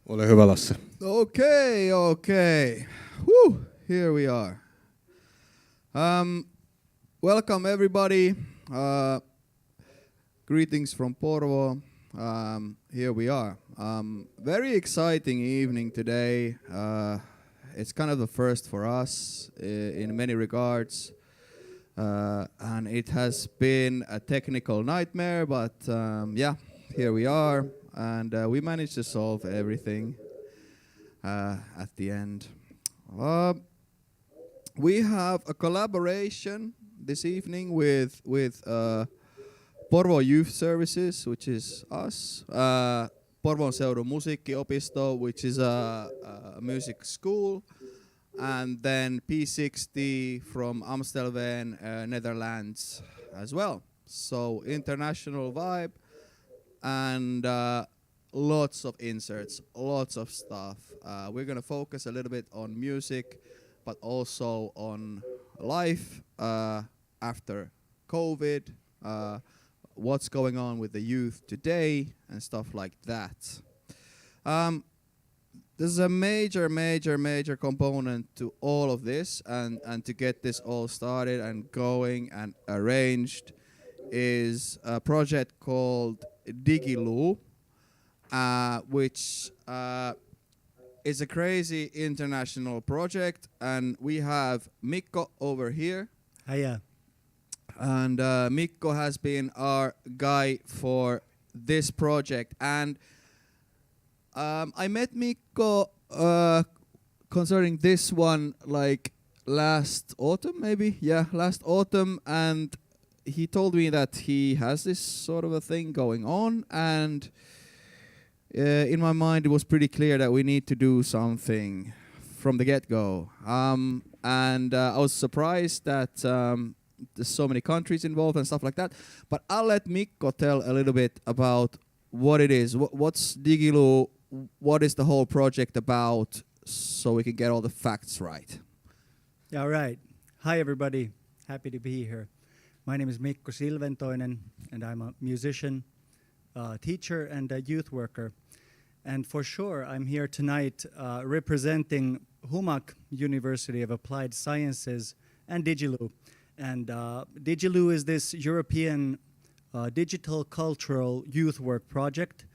Ole hyvä, Lasse. Okay. Woo, here we are. Welcome everybody. Greetings from Porvoo. Here we are. Very exciting evening today. It's kind of the first for us in many regards. And it has been a technical nightmare, but yeah, here we are. And we managed to solve everything at the end. We have a collaboration this evening with Porvoon Youth Services, which is us, Porvoonseudun Musiikkiopisto, which is a music school, and then P60 from Amstelveen, Netherlands as well. So international vibe and lots of inserts, lots of stuff. We're going to focus a little bit on music, but also on life after COVID, what's going on with the youth today, and stuff like that. This is a major component to all of this, and to get this all started and going and arranged is a project called Digiloo, which is a crazy international project, and we have Mikko over here. Hiya. And Mikko has been our guy for this project, and I met Mikko concerning this one like last autumn, last autumn, and he told me that he has this sort of a thing going on, and in my mind it was pretty clear that we need to do something from the get-go. And I was surprised that there's so many countries involved and stuff like that, but I'll let Mikko tell a little bit about what it is. What's Digiloo? What is the whole project about, so we can get all the facts right? Yeah, right. Hi, everybody. Happy to be here. My name is Mikko Silventoinen, and I'm a musician, teacher, and a youth worker. And for sure, I'm here tonight representing Humak University of Applied Sciences and Digiloo. And Digiloo is this European digital cultural youth work project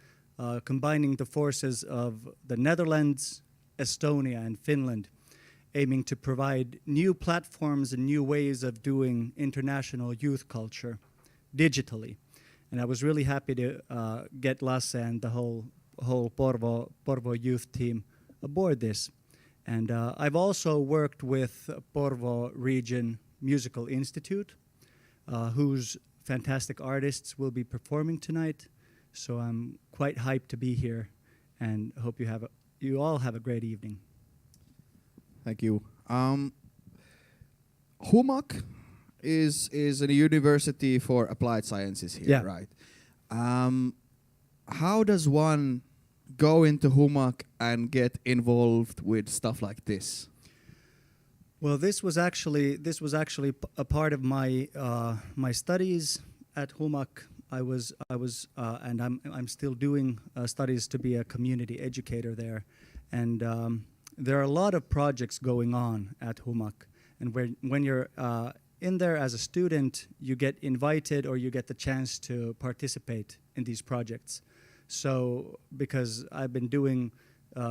combining the forces of the Netherlands, Estonia, and Finland, aiming to provide new platforms and new ways of doing international youth culture digitally. And I was really happy to get Lasse and the whole Porvoo youth team aboard this. And I've also worked with Porvoo Region Musical Institute, whose fantastic artists will be performing tonight. So I'm quite hyped to be here, and hope you all have a great evening. Thank you. Humak is a university for applied sciences here, Yeah. right? How does one go into Humak and get involved with stuff like this? Well, this was actually a part of my my studies at Humak. I was and I'm still doing studies to be a community educator there, and there are a lot of projects going on at Humak. And when you're in there as a student, you get invited or you get the chance to participate in these projects. So because I've been doing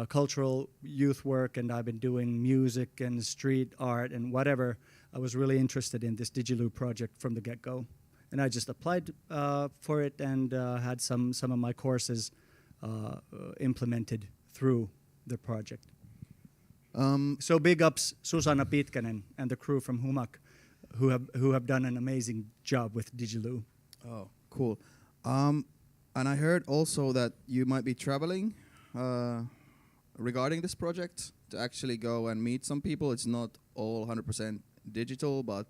cultural youth work, and I've been doing music and street art and whatever, I was really interested in this Digiloo project from the get-go. And I just applied for it and had some of my courses implemented through the project. So big ups Susanna Pitkänen and the crew from Humak, who have done an amazing job with Digiloo. Oh, cool. And I heard also that you might be traveling regarding this project to actually go and meet some people. It's not all 100% digital, but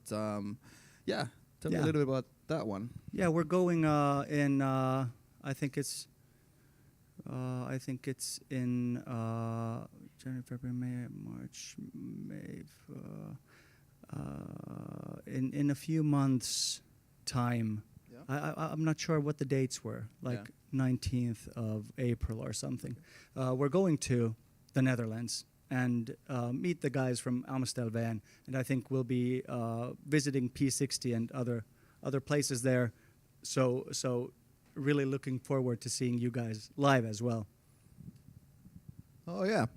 yeah, tell me a little bit about that one. Yeah, we're going in. I think it's in January, February, May, March, May. In a few months' time. Yeah. I'm not sure what the dates were, like 19th of April or something. We're going to the Netherlands and meet the guys from Amstelveen, and I think we'll be visiting P60 and other places there. So really looking forward to seeing you guys live as well. Oh yeah,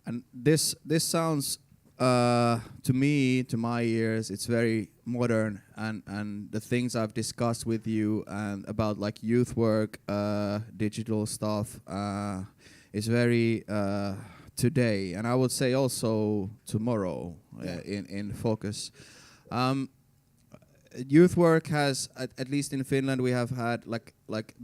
and this sounds to me, to my ears, it's very modern, and the things I've discussed with you and about like youth work, digital stuff, is very today, and I would say also tomorrow in focus. Youth work has, at least in Finland, we have had like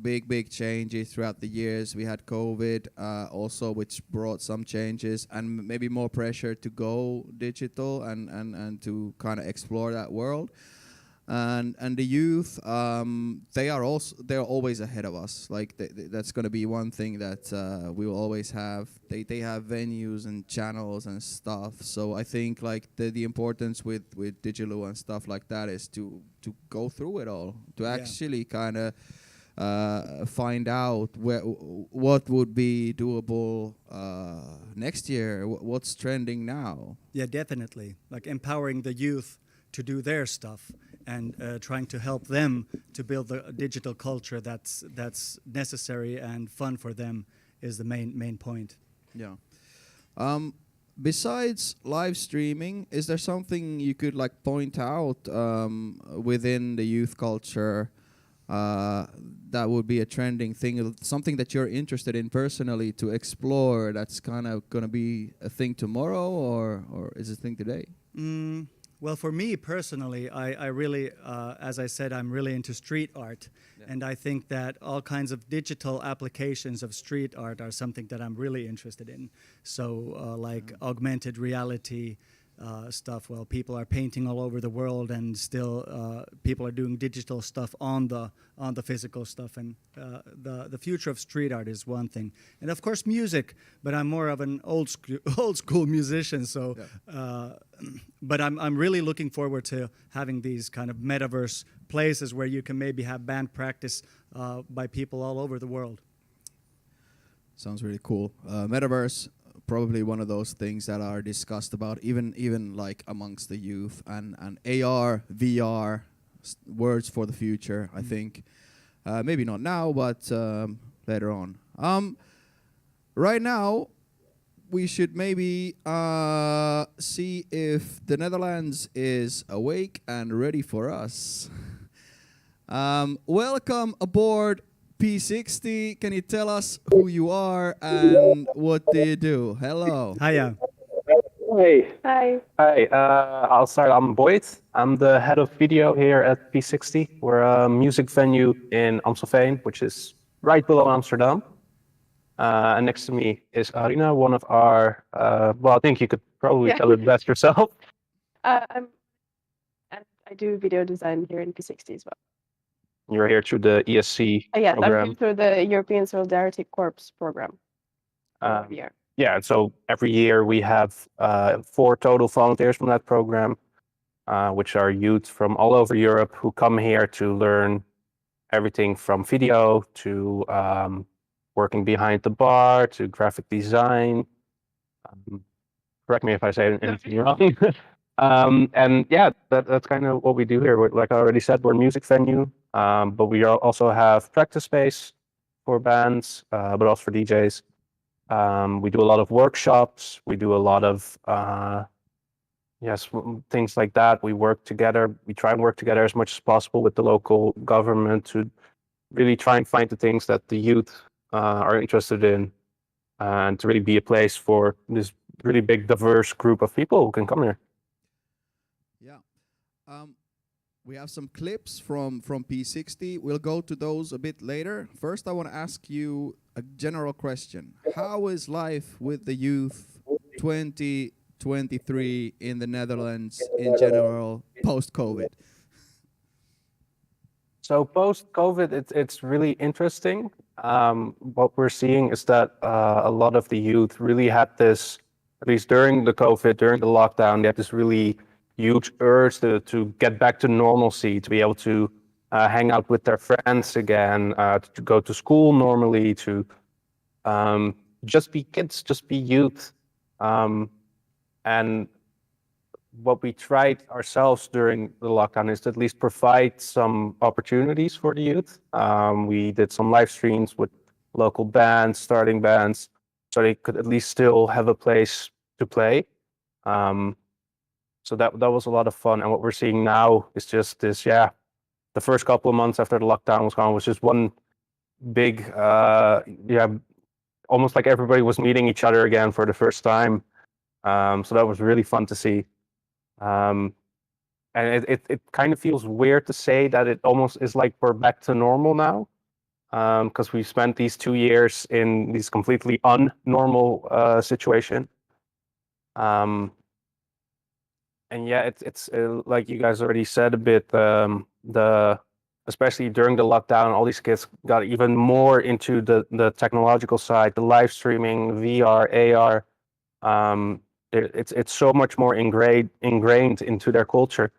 big changes throughout the years. We had COVID also, which brought some changes and maybe more pressure to go digital and to kind of explore that world. And the youth, they're always ahead of us. Like that's going to be one thing that we will always have. They have venues and channels and stuff. So I think like the importance with digital and stuff like that is to go through it all, to actually kind of find out what would be doable next year, what's trending now. Yeah, definitely. Like empowering the youth to do their stuff and trying to help them to build the digital culture that's necessary and fun for them is the main point. Yeah. Besides live streaming, is there something you could like point out within the youth culture that would be a trending thing, something that you're interested in personally to explore that's kind of going to be a thing tomorrow, or is it a thing today? Well, for me personally, I really, as I said, I'm really into street art. And I think that all kinds of digital applications of street art are something that I'm really interested in. So like augmented reality stuff, well, people are painting all over the world and still people are doing digital stuff on the physical stuff. And the future of street art is one thing. And of course music, but I'm more of an old school musician. So, but I'm really looking forward to having these kind of metaverse places where you can maybe have band practice by people all over the world. Sounds really cool. Metaverse, probably one of those things that are discussed about even like amongst the youth, and AR, VR, words for the future, I think. Maybe not now, but later on. Right now, we should maybe see if the Netherlands is awake and ready for us. Welcome aboard P60. Can you tell us who you are and what do you do? Hello. Hiya. Hey. Hi. Hi. I'll start. I'm Boyd. I'm the head of video here at P60. We're a music venue in Amstelveen, which is right below Amsterdam. And next to me is Arina, one of our, well, I think you could probably tell it best yourself. I do video design here in P60 as well. You're here through the ESC Yes, I'm program. here through the European Solidarity Corps program. Yeah, and so every year we have 4 total volunteers from that program, which are youth from all over Europe who come here to learn everything from video to working behind the bar to graphic design. Correct me if I say anything wrong. And yeah, that's kind of what we do here. Like I already said, we're a music venue, but we also have practice space for bands, but also for DJs. We do a lot of workshops. We do a lot of things like that. We work together. We try and work together as much as possible with the local government to really try and find the things that the youth are interested in, and to really be a place for this really big, diverse group of people who can come here. Yeah. We have some clips from P60. We'll go to those a bit later. First, I want to ask you a general question. How is life with the youth 2023 in the Netherlands in general, post-COVID? So post-COVID, it's really interesting. What we're seeing is that a lot of the youth really had this, at least during the COVID, during the lockdown, they had this really huge urge to get back to normalcy, to be able to hang out with their friends again, to go to school normally, to just be kids, just be youth. And what we tried ourselves during the lockdown is to at least provide some opportunities for the youth. We did some live streams with local bands, starting bands, so they could at least still have a place to play. So that was a lot of fun. And what we're seeing now is just this, the first couple of months after the lockdown was gone was just one big, almost like everybody was meeting each other again for the first time. So that was really fun to see. And it kind of feels weird to say that it almost is like we're back to normal now, because we spent these 2 years in this completely unnormal situation. And yeah, it's like you guys already said a bit, especially during the lockdown, all these kids got even more into the technological side, the live streaming, VR, AR. It's so much more ingrained into their culture.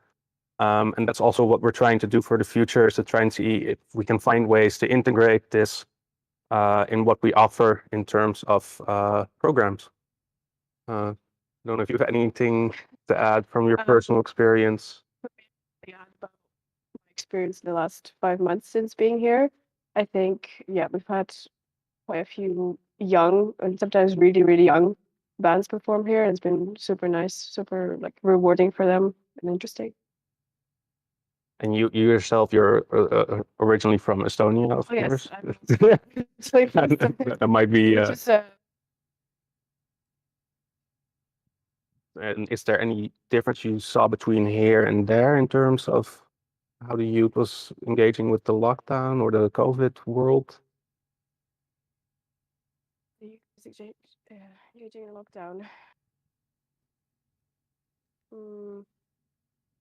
And that's also what we're trying to do for the future, is to try and see if we can find ways to integrate this in what we offer in terms of programs. I don't know if you have anything to add from your personal experience. Yeah, about my experience in the last 5 months since being here. I think, we've had quite a few young and sometimes really, really young bands perform here. And it's been super nice, super like rewarding for them and interesting. And you yourself, you're originally from Estonia, of Yes, course. I'm actually from That might be. just, And is there any difference you saw between here and there in terms of how the youth was engaging with the lockdown or the COVID world? engaging in lockdown.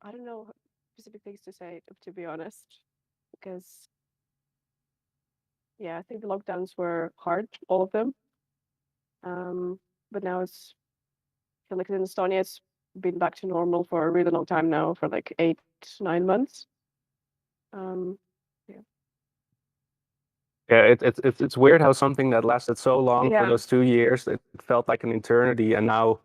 I don't know specific things to say, to be honest, because I think the lockdowns were hard, all of them. But now I feel like in Estonia, it's been back to normal for a really long time now, for like 8-9 months. Yeah, it's weird how something that lasted so long for Yeah. those 2 years, it felt like an eternity, and now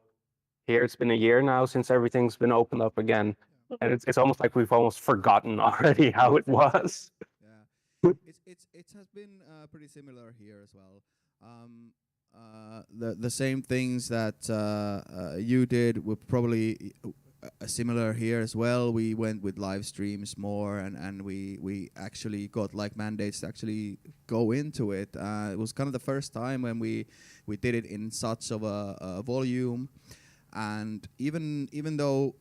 here it's been a year now since everything's been opened up again, and it's almost like we've almost forgotten already how it was. Yeah, it has been pretty similar here as well. The same things that you did were probably similar here as well. We went with live streams more, and we actually got like mandates to actually go into it. It was kind of the first time when we did it in such of a volume, and even though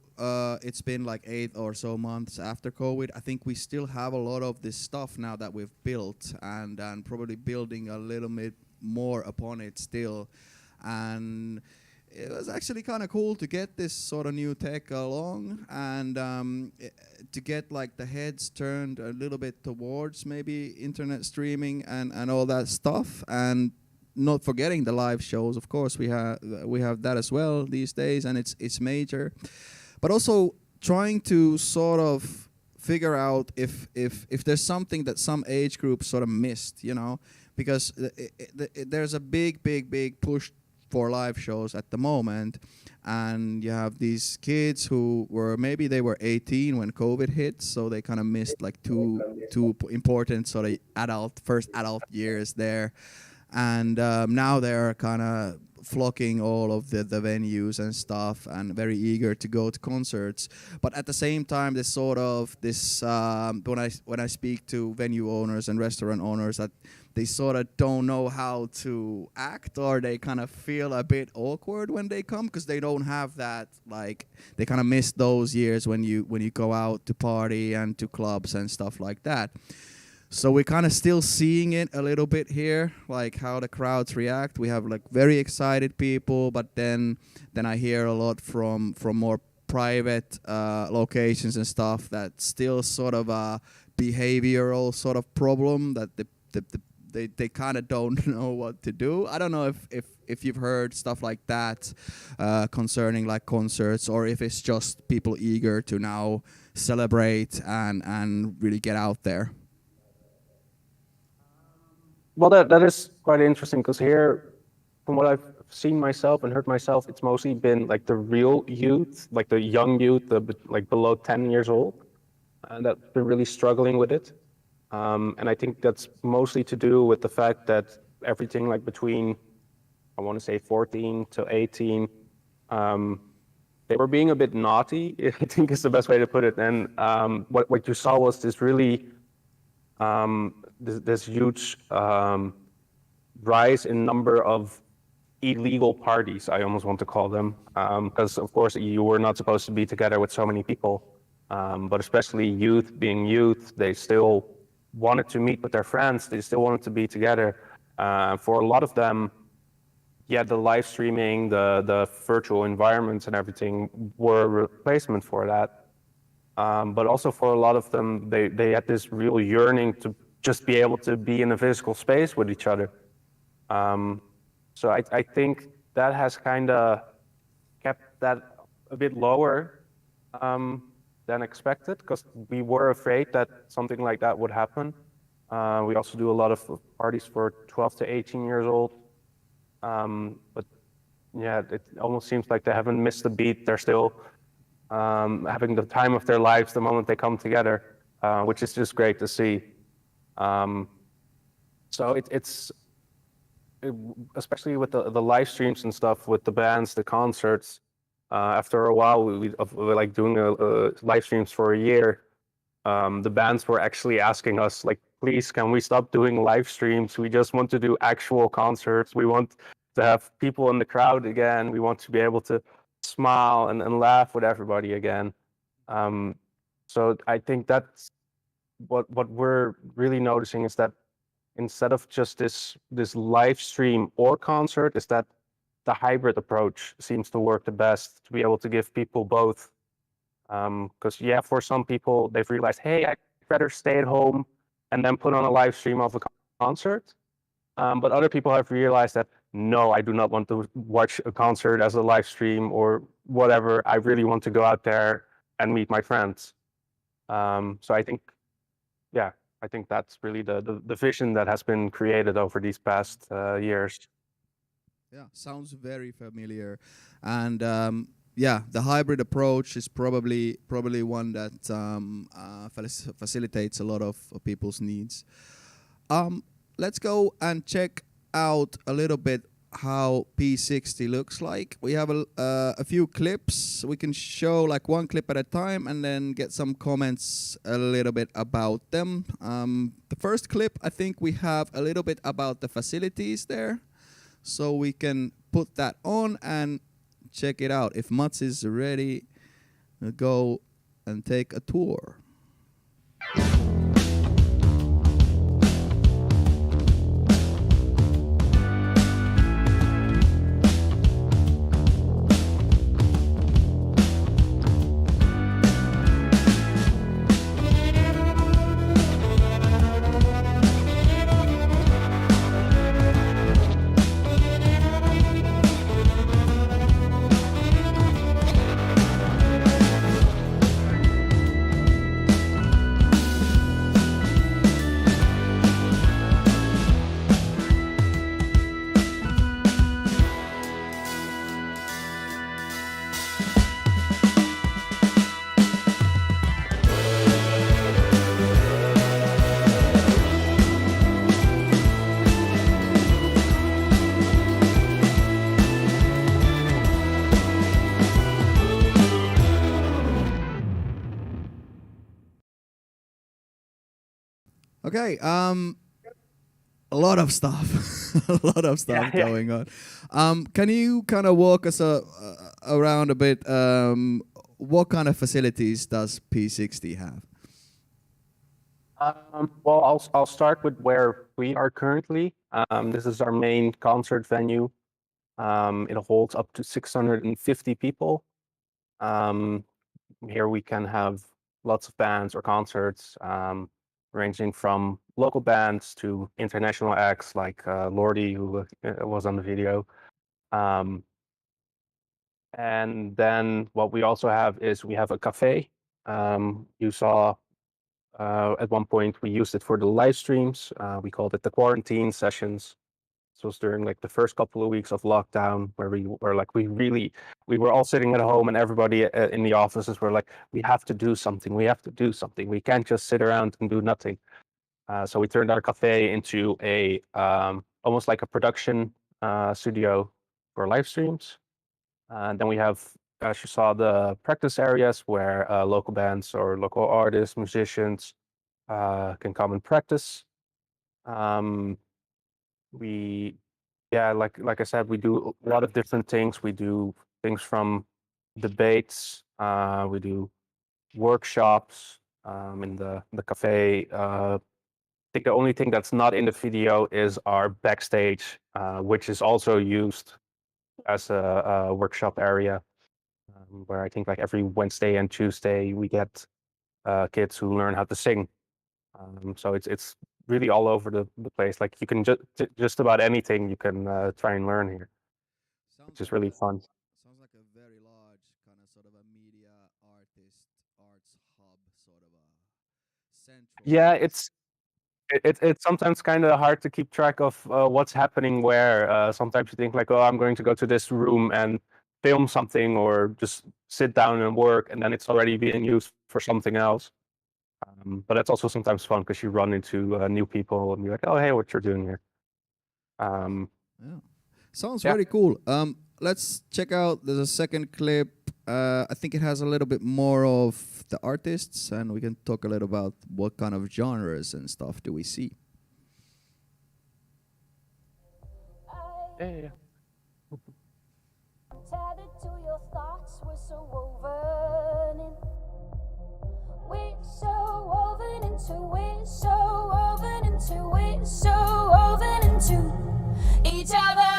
it's been like 8 or so months after COVID, I think we still have a lot of this stuff now that we've built, and probably building a little bit more upon it still. And it was actually kind of cool to get this sort of new tech along, and to get like the heads turned a little bit towards maybe internet streaming and all that stuff, and not forgetting the live shows. Of course, we have that as well these days, and it's major. But also trying to sort of figure out if there's something that some age groups sort of missed, because there's a big push for live shows at the moment, and you have these kids who maybe they were 18 when COVID hit, so they kind of missed like two important sort of first adult years there, and now they're kind of flocking all of the venues and stuff, and very eager to go to concerts. But at the same time, there's sort of this when I speak to venue owners and restaurant owners, that they sort of don't know how to act, or they kind of feel a bit awkward when they come, because they don't have that, like they kind of miss those years when you go out to party and to clubs and stuff like that. So we're kind of still seeing it a little bit here, like how the crowds react. We have like very excited people, but then I hear a lot from more private locations and stuff, that still sort of a behavioral sort of problem, that they kind of don't know what to do. I don't know if you've heard stuff like that concerning like concerts, or if it's just people eager to now celebrate and really get out there. Well, that is quite interesting, because here, from what I've seen myself and heard myself, it's mostly been like the real youth, like the young youth, like below 10 years old, and that's been really struggling with it. And I think that's mostly to do with the fact that everything like between, I want to say 14 to 18, they were being a bit naughty, I think is the best way to put it. And what you saw was this really, this huge rise in number of illegal parties, I almost want to call them, because of course you were not supposed to be together with so many people, but especially youth, being youth, they still wanted to meet with their friends, they still wanted to be together. For a lot of them, yeah, the live streaming, the virtual environments and everything were a replacement for that. But also for a lot of them, they had this real yearning to just be able to be in a physical space with each other. So I think that has kind of kept that a bit lower than expected, because we were afraid that something like that would happen. We also do a lot of parties for 12 to 18 years old. But yeah, it almost seems like they haven't missed a beat. They're still having the time of their lives the moment they come together, which is just great to see. So especially with the live streams and stuff, with the bands, the concerts, after a while, we like doing live streams for a year. The bands were actually asking us, like, please, can we stop doing live streams? We just want to do actual concerts. We want to have people in the crowd again. We want to be able to smile and laugh with everybody again. So I think that's what we're really noticing, is that instead of just this live stream or concert, is that the hybrid approach seems to work the best, to be able to give people both. Because yeah, for some people, they've realized, hey, I'd rather stay at home and then put on a live stream of a concert. But other people have realized that, no, I do not want to watch a concert as a live stream or whatever. I really want to go out there and meet my friends. So I think, yeah, I think that's really the vision that has been created over these past years. Yeah, sounds very familiar, and yeah, the hybrid approach is probably one that facilitates a lot of people's needs. Let's go and check out a little bit how P60 looks like. We have a few clips. We can show like one clip at a time and then get some comments a little bit about them. The first clip, I think we have a little bit about the facilities there. So we can put that on and check it out. If Mats is ready, we'll go and take a tour. Okay, a lot of stuff, a lot of stuff going on. Can you kind of walk us around a bit? What kind of facilities does P60 have? Well, I'll start with where we are currently. This is our main concert venue. It holds up to 650 people. Here we can have lots of bands or concerts. ranging from local bands to international acts like Lordi, who was on the video. And then what we also have is we have a cafe. You saw at one point we used it for the live streams. We called it the quarantine sessions. This was during like the first couple of weeks of lockdown, where we were like, we were all sitting at home, and everybody in the offices were like, we have to do something. We have to do something. We can't just sit around and do nothing. So we turned our cafe into a almost like a production studio for live streams. And then we have, as you saw, the practice areas where local bands or local artists, musicians can come and practice. Like I said, we do a lot of different things. We do things from debates. We do workshops in the cafe. I think the only thing that's not in the video is our backstage, which is also used as a workshop area, where I think like every Wednesday and Tuesday we get kids who learn how to sing. So it's really all over the place. Like you can just about anything you can try and learn here, which is really fun. Sounds like a very large kind of sort of a media arts hub, sort of a central. Yeah, it's sometimes kind of hard to keep track of what's happening where. Sometimes you think like, oh, I'm going to go to this room and film something, or just sit down and work, and then it's already being used for something else. But it's also sometimes fun because you run into new people and you're like, oh, hey, what you're doing here. Yeah. Sounds Yeah. very cool. Let's check out. There's a second clip. I think it has a little bit more of the artists, and we can talk a little about what kind of genres and stuff do we see. Yeah. Tethered to your thoughts, we're so woven in. We're so woven into, we're so woven into, we're so woven into each other.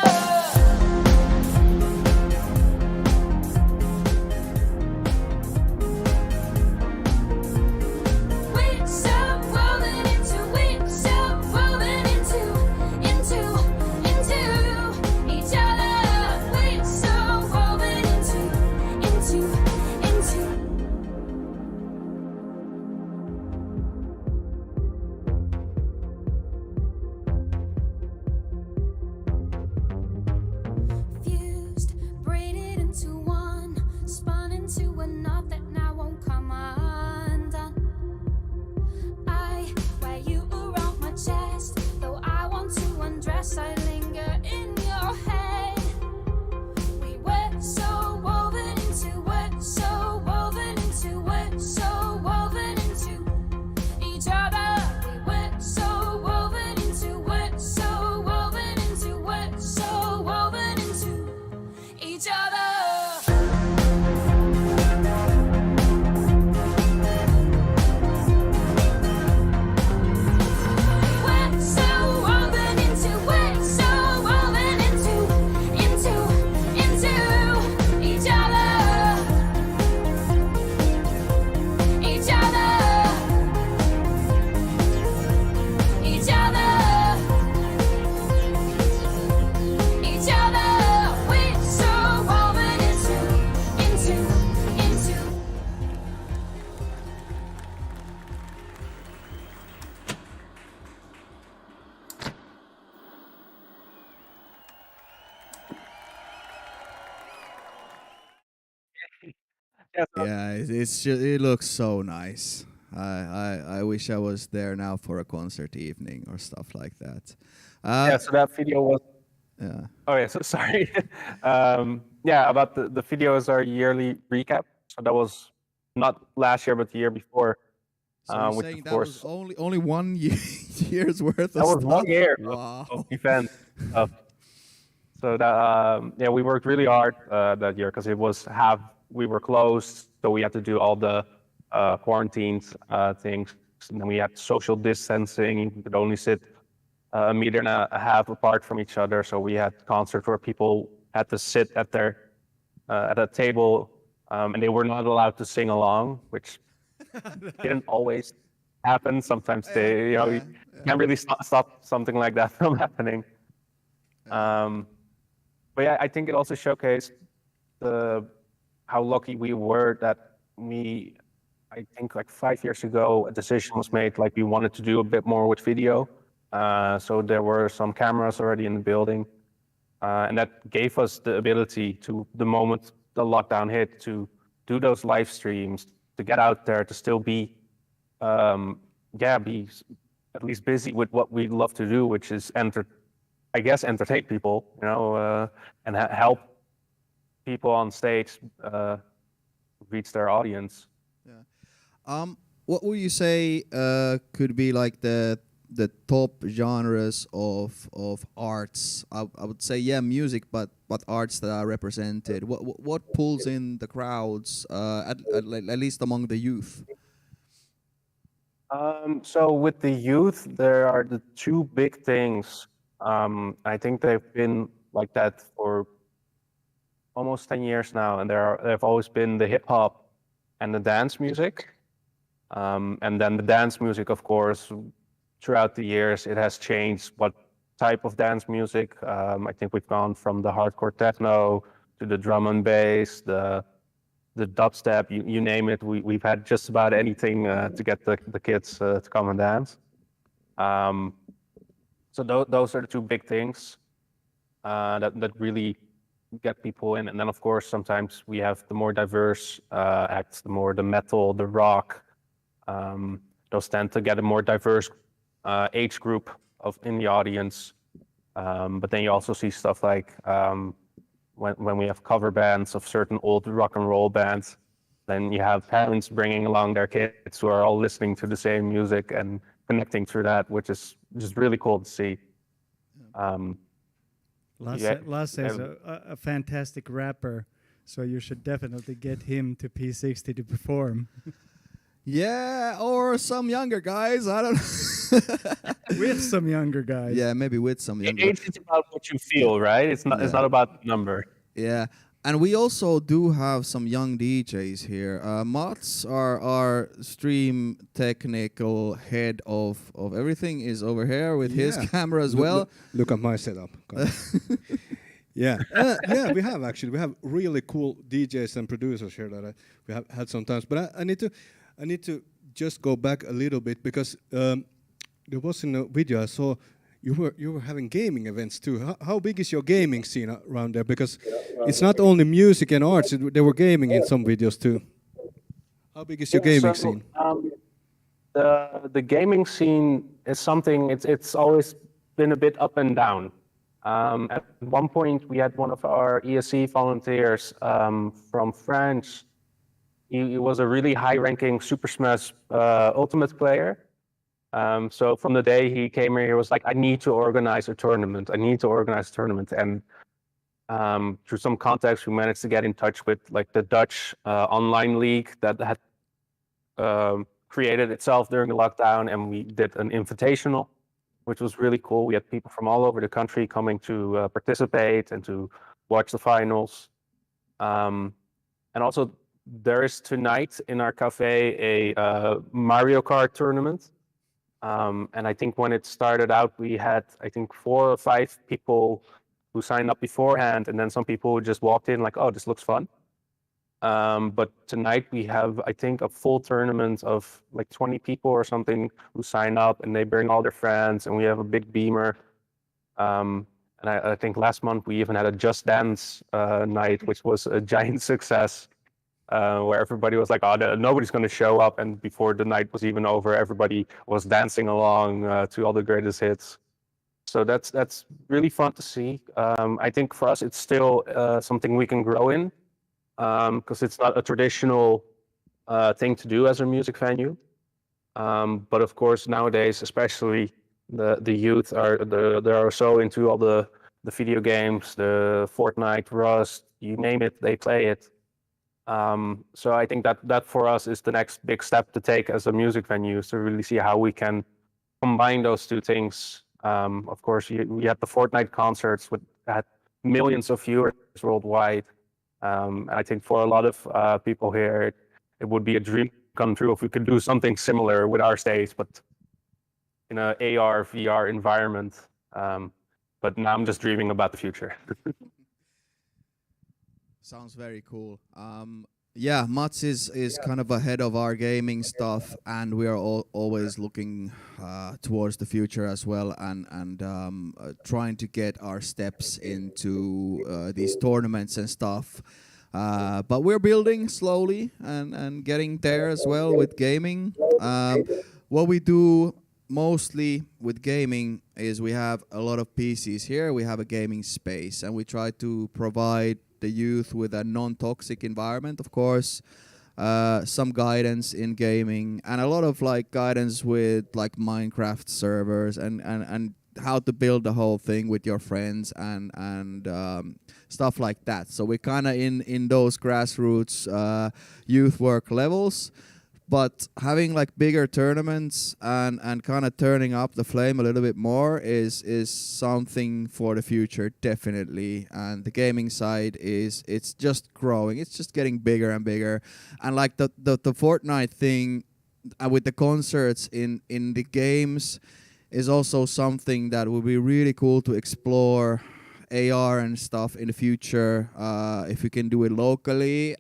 I linger in your head. We were so woven into, we're so woven into, we're so woven into each other. We were so woven into, we're so woven into, we're so woven into each other. Yeah, it looks so nice. I wish I was there now for a concert evening or stuff like that. Yeah, so that video was. Yeah. Oh yeah, so sorry. Yeah, about the video is our yearly recap. So that was not last year, but the year before. So you're which saying of that course was only 1 year's worth of that was stuff? 1 year Wow. of events. So that yeah, we worked really hard that year because it was we were closed, so we had to do all the quarantines things, and then we had social distancing. We could only sit a meter and a half apart from each other. So we had concerts where people had to sit at a table, and they were not allowed to sing along, which didn't always happen. Sometimes they, you can't really stop something like that from happening. But yeah, I think it also showcased how lucky we were that I think like 5 years ago, a decision was made, like we wanted to do a bit more with video. So there were some cameras already in the building. And that gave us the ability to, the moment the lockdown hit, to do those live streams, to get out there, to still be at least busy with what we love to do, which is entertain people, and help people on stage reach their audience. Yeah. What would you say could be like the top genres of arts? I would say music, but arts that are represented. What pulls in the crowds, at least among the youth? So with the youth, there are the two big things. I think they've been like that for almost 10 years now, and they've always been the hip hop and the dance music. And then the dance music, of course, throughout the years, it has changed what type of dance music. I think we've gone from the hardcore techno to the drum and bass, the dubstep, you name it. We've had just about anything to get the kids to come and dance. So those are the two big things that really get people in. And then, of course, sometimes we have the more diverse acts, the metal, the rock. Those tend to get a more diverse age group in the audience. But then you also see stuff like when we have cover bands of certain old rock and roll bands, then you have parents bringing along their kids who are all listening to the same music and connecting through that, which is just really cool to see. Lasse is a fantastic rapper, so you should definitely get him to P60 to perform. Yeah, or some younger guys. I don't know. With some younger guys. Yeah, maybe with some younger. It's about what you feel, right? It's not about the number. Yeah, and we also do have some young DJs here. Mats, our stream technical head of everything, is over here with his camera as well. Look at my setup. Yeah, we have really cool DJs and producers here that we have had sometimes. But I need to just go back a little bit, because there was in a video I saw you were having gaming events too. How big is your gaming scene around there? Because it's not only music and arts; they were gaming in some videos too. How big is your gaming scene? The gaming scene is something. It's always been a bit up and down. At one point, we had one of our ESC volunteers from France. He was a really high-ranking Super Smash Ultimate player. So from the day he came here, he was like, I need to organize a tournament. And through some contacts, we managed to get in touch with like the Dutch online league that had created itself during the lockdown. And we did an invitational, which was really cool. We had people from all over the country coming to participate and to watch the finals. And also, there is tonight in our cafe a Mario Kart tournament. And I think when it started out, we had, 4 or 5 people who signed up beforehand, and then some people who just walked in like, oh, this looks fun. But tonight we have, a full tournament of like 20 people or something who sign up, and they bring all their friends, and we have a big beamer. And I think last month we even had a Just Dance night, which was a giant success. Where everybody was like, oh, nobody's going to show up. And before the night was even over, everybody was dancing along to all the greatest hits. So that's really fun to see. I think for us, it's still something we can grow in, because it's not a traditional thing to do as a music venue. But of course, nowadays, especially the youth they are so into all the video games, the Fortnite, Rust, you name it, they play it. So I think that for us is the next big step to take as a music venue, is to really see how we can combine those two things. Of course, we had the Fortnite concerts had millions of viewers worldwide. I think for a lot of people here, it would be a dream come true if we could do something similar with our stage, but in a AR, VR environment. But now I'm just dreaming about the future. Sounds very cool. Yeah, Mats is kind of ahead of our gaming stuff, and we are always looking towards the future as well, and trying to get our steps into these tournaments and stuff. But we're building slowly and getting there as well with gaming. What we do mostly with gaming is we have a lot of PCs here. We have a gaming space, and we try to provide the youth with a non-toxic environment, of course, some guidance in gaming, and a lot of like guidance with like Minecraft servers and how to build the whole thing with your friends and stuff like that. So we're kind of in those grassroots youth work levels. But having like bigger tournaments and kind of turning up the flame a little bit more is something for the future, definitely. And the gaming side it's just growing. It's just getting bigger and bigger. And like the Fortnite thing with the concerts in the games is also something that would be really cool to explore. AR and stuff in the future, if we can do it locally.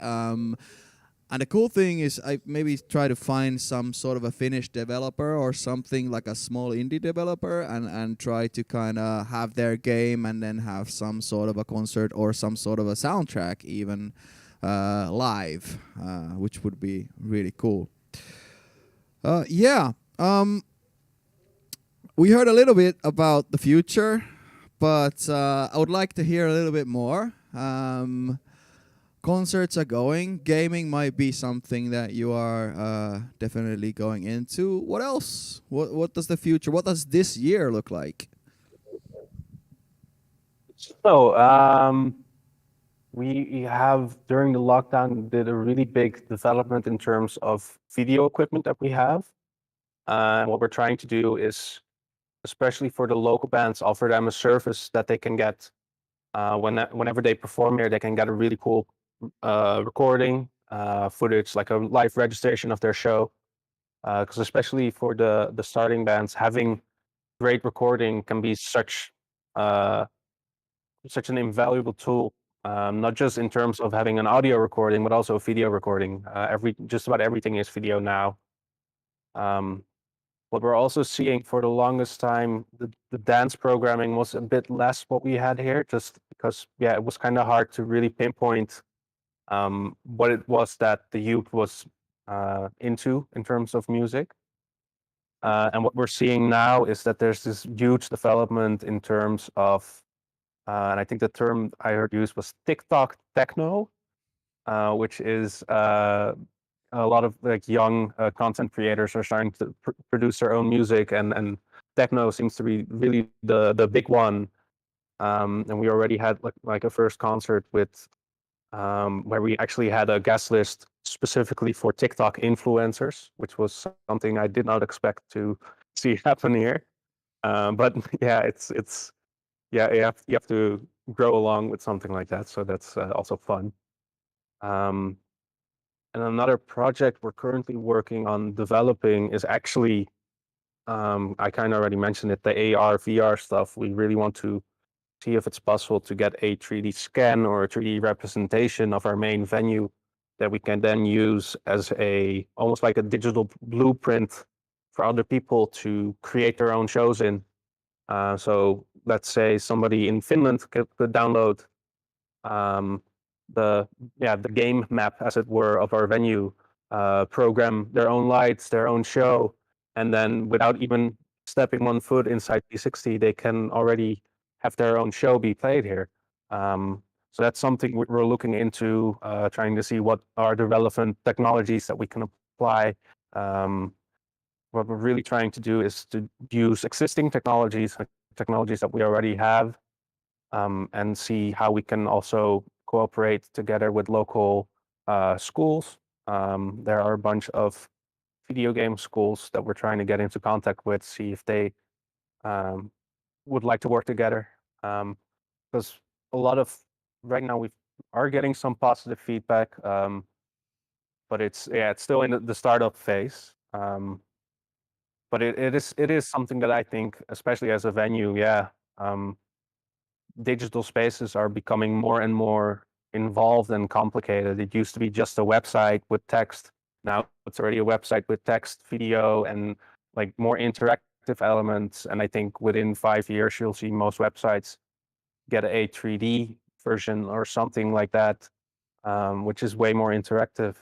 And the cool thing is I maybe try to find some sort of a Finnish developer or something like a small indie developer and try to kind of have their game and then have some sort of a concert or some sort of a soundtrack even live, which would be really cool. We heard a little bit about the future, but I would like to hear a little bit more. Concerts are going. Gaming might be something that you are definitely going into. What else? What does the future? What does this year look like? So we have during the lockdown did a really big development in terms of video equipment that we have. And what we're trying to do is, especially for the local bands, offer them a service that they can get whenever they perform here. They can get a really cool recording footage, like a live registration of their show. Because especially for the starting bands, having great recording can be such an invaluable tool. Not just in terms of having an audio recording, but also video recording. Just about everything is video now. What we're also seeing for the longest time, the dance programming was a bit less what we had here, just because it was kind of hard to really pinpoint what it was that the youth was into in terms of music. And what we're seeing now is that there's this huge development in terms of, and I think the term I heard used was TikTok techno, which is a lot of like young content creators are starting to produce their own music, and techno seems to be really the big one. And we already had like a first concert with where we actually had a guest list specifically for TikTok influencers, which was something I did not expect to see happen here. But you have to grow along with something like that, so that's also fun. And another project we're currently working on developing is actually, I kind of already mentioned it, the AR, VR stuff. We really want to see if it's possible to get a 3D scan or a 3D representation of our main venue that we can then use as almost like a digital blueprint for other people to create their own shows in. So let's say somebody in Finland could download the game map, as it were, of our venue, program their own lights, their own show, and then without even stepping one foot inside P60, they can already have their own show be played here. So that's something we're looking into, trying to see what are the relevant technologies that we can apply. What we're really trying to do is to use existing technologies that we already have, and see how we can also cooperate together with local schools. There are a bunch of video game schools that we're trying to get into contact with, see if they would like to work together. Because right now we are getting some positive feedback, but it's still in the startup phase. But it is something that I think, especially as a venue, digital spaces are becoming more and more involved and complicated. It used to be just a website with text. Now it's already a website with text, video, and like more interactive elements. And I think within 5 years, you'll see most websites get a 3D version or something like that, which is way more interactive.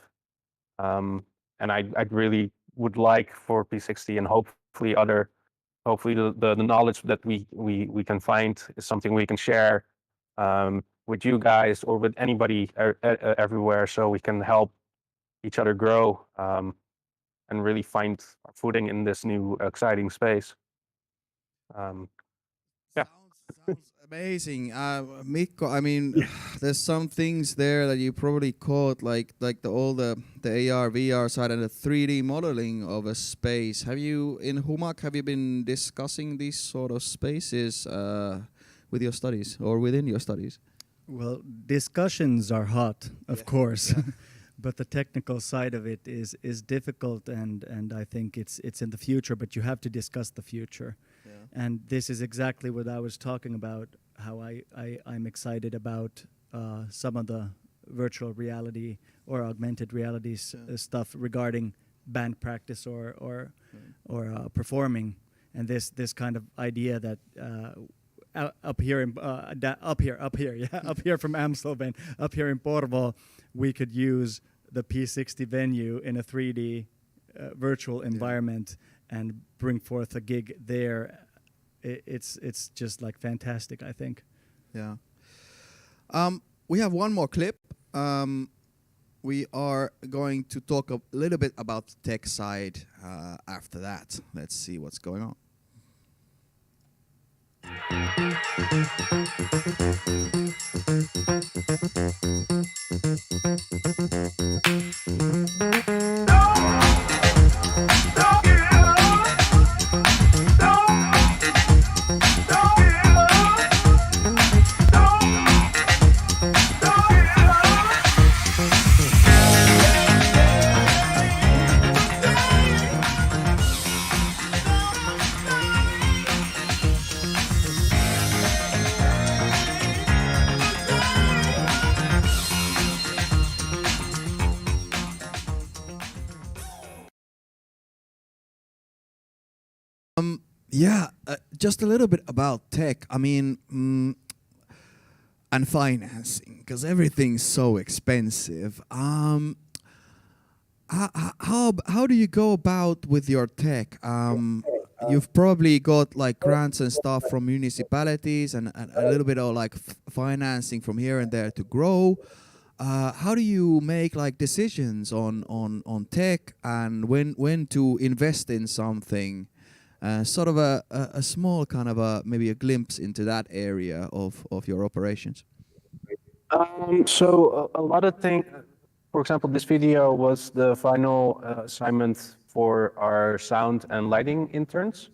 And I really would like for P60 and hopefully the knowledge that we can find is something we can share with you guys or with anybody everywhere, so we can help each other grow and really find our footing in this new exciting space. Yeah. Sounds amazing, Mikko. I mean, there's some things there that you probably caught, like the AR, VR side and the 3D modeling of a space. Have you in Humak? Have you been discussing these sort of spaces with your studies or within your studies? Well, discussions are hot, of course, but the technical side of it is difficult, and I think it's in the future. But you have to discuss the future. And this is exactly what I was talking about, how I'm excited about some of the virtual reality or augmented reality stuff regarding band practice or performing, and this kind of idea that up here from Amstelveen, up here in Porvoon, we could use the P60 venue in a 3D virtual environment and bring forth a gig there. It's just like fantastic, I think. Yeah. We have one more clip. We are going to talk a little bit about the tech side after that. Let's see what's going on. Just a little bit about tech. I mean, and financing, because everything's so expensive. How do you go about with your tech? You've probably got like grants and stuff from municipalities and a little bit of like financing from here and there to grow. How do you make like decisions on tech and when to invest in something? Sort of a small kind of maybe a glimpse into that area of your operations. So a lot of things, for example, this video was the final assignment for our sound and lighting interns.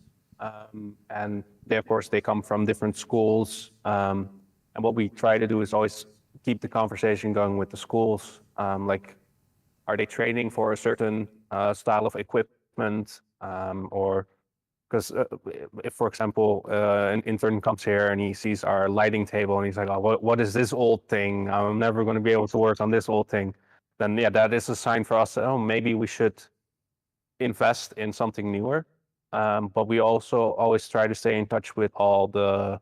And they, of course, they come from different schools. And what we try to do is always keep the conversation going with the schools. Like, are they training for a certain style of equipment, or because if, for example, an intern comes here and he sees our lighting table and he's like, oh, what is this old thing? I'm never going to be able to work on this old thing. Then, that is a sign for us that, oh, maybe we should invest in something newer. But we also always try to stay in touch with all the,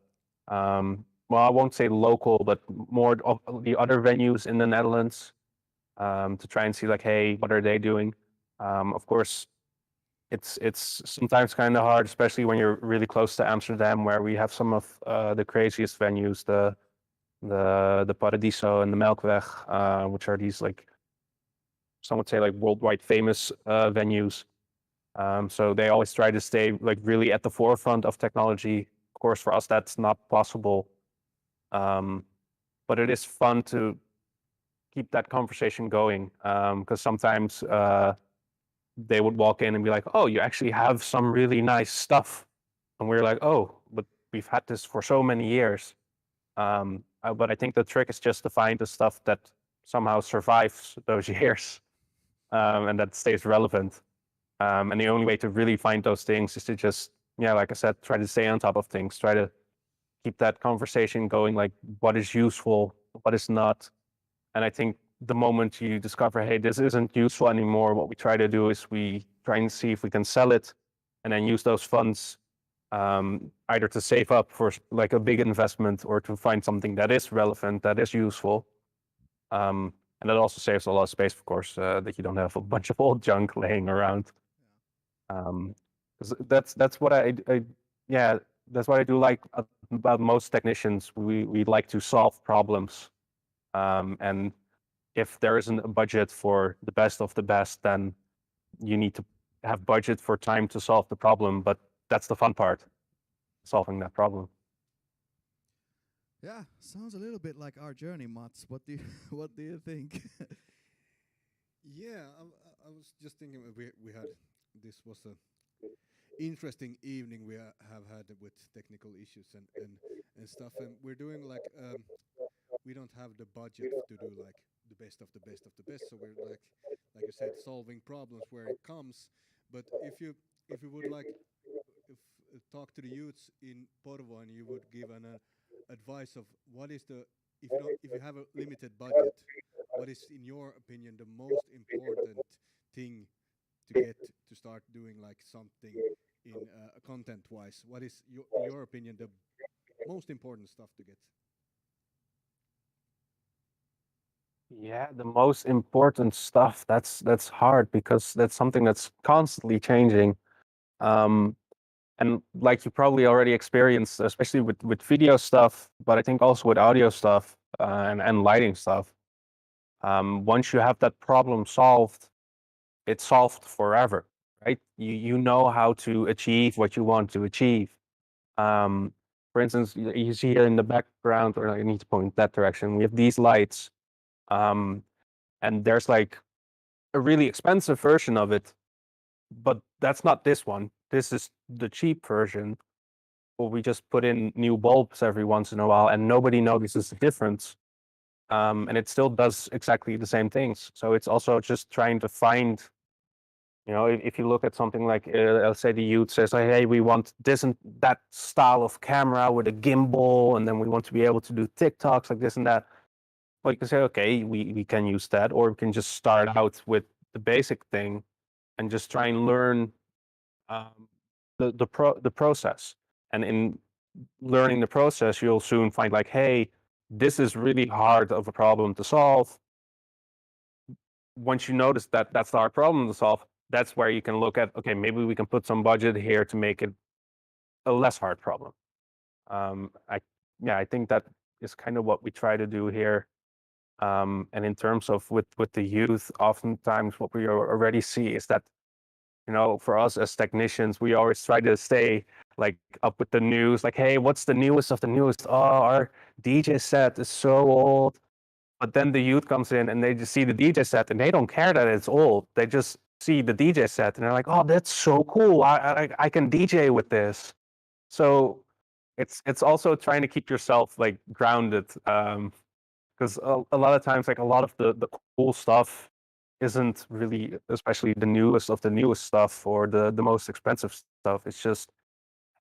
well, I won't say local, but more of the other venues in the Netherlands to try and see like, hey, what are they doing? Of course, it's sometimes kind of hard, especially when you're really close to Amsterdam, where we have some of the craziest venues, the Paradiso and the Melkweg, which are these like, some would say like worldwide famous venues. So they always try to stay like really at the forefront of technology. Of course, for us, that's not possible. But it is fun to keep that conversation going, because sometimes they would walk in and be like, oh, you actually have some really nice stuff. And we're like, oh, but we've had this for so many years. But I think the trick is just to find the stuff that somehow survives those years. and that stays relevant. And the only way to really find those things is to just, like I said, try to stay on top of things, try to keep that conversation going, like what is useful, what is not. And I think the moment you discover, hey, this isn't useful anymore, what we try to do is we try and see if we can sell it and then use those funds either to save up for like a big investment or to find something that is relevant, that is useful. And that also saves a lot of space, of course, that you don't have a bunch of old junk laying around. 'Cause that's what that's what I do like about most technicians. We like to solve problems. And if there isn't a budget for the best of the best, then you need to have budget for time to solve the problem. But that's the fun part, solving that problem. Yeah, sounds a little bit like our journey, Mats. What do you what do you think? Yeah, I was just thinking we had this was a interesting evening we have had with technical issues and stuff, and we're doing like we don't have the budget to do like the best of the best of the best, so we're like you said, solving problems where it comes. But if you would like if talk to the youths in Porvoo and you would give an advice of what is the if you have a limited budget, what is in your opinion the most important thing to get to start doing like something in content wise? What is in your opinion the most important stuff to get? Yeah, the most important stuff. That's hard because that's something that's constantly changing. And like you probably already experienced, especially with video stuff, but I think also with audio stuff and lighting stuff. Once you have that problem solved, it's solved forever, right? You know how to achieve what you want to achieve. For instance, you see here in the background, or I need to point that direction. We have these lights, and there's like a really expensive version of it, but that's not this one. This is the cheap version, where we just put in new bulbs every once in a while, and nobody notices the difference. And it still does exactly the same things. So it's also just trying to find, if you look at something like, let's say the youth says, like, hey, we want this and that style of camera with a gimbal, and then we want to be able to do TikToks like this and that. Well, you can say, okay, we can use that, or we can just start out with the basic thing and just try and learn the process. And in learning the process, you'll soon find like, hey, this is really hard of a problem to solve. Once you notice that that's the hard problem to solve, that's where you can look at, okay, maybe we can put some budget here to make it a less hard problem. I think that is kind of what we try to do here. And in terms of with the youth, oftentimes what we already see is that, for us as technicians, we always try to stay like up with the news, like, hey, what's the newest of the newest? Oh, our DJ set is so old. But then the youth comes in and they just see the DJ set and they don't care that it's old. They just see the DJ set and they're like, oh, that's so cool. I can DJ with this. So it's also trying to keep yourself like grounded. Because a lot of times, like a lot of the cool stuff isn't really, especially the newest of the newest stuff or the most expensive stuff. It's just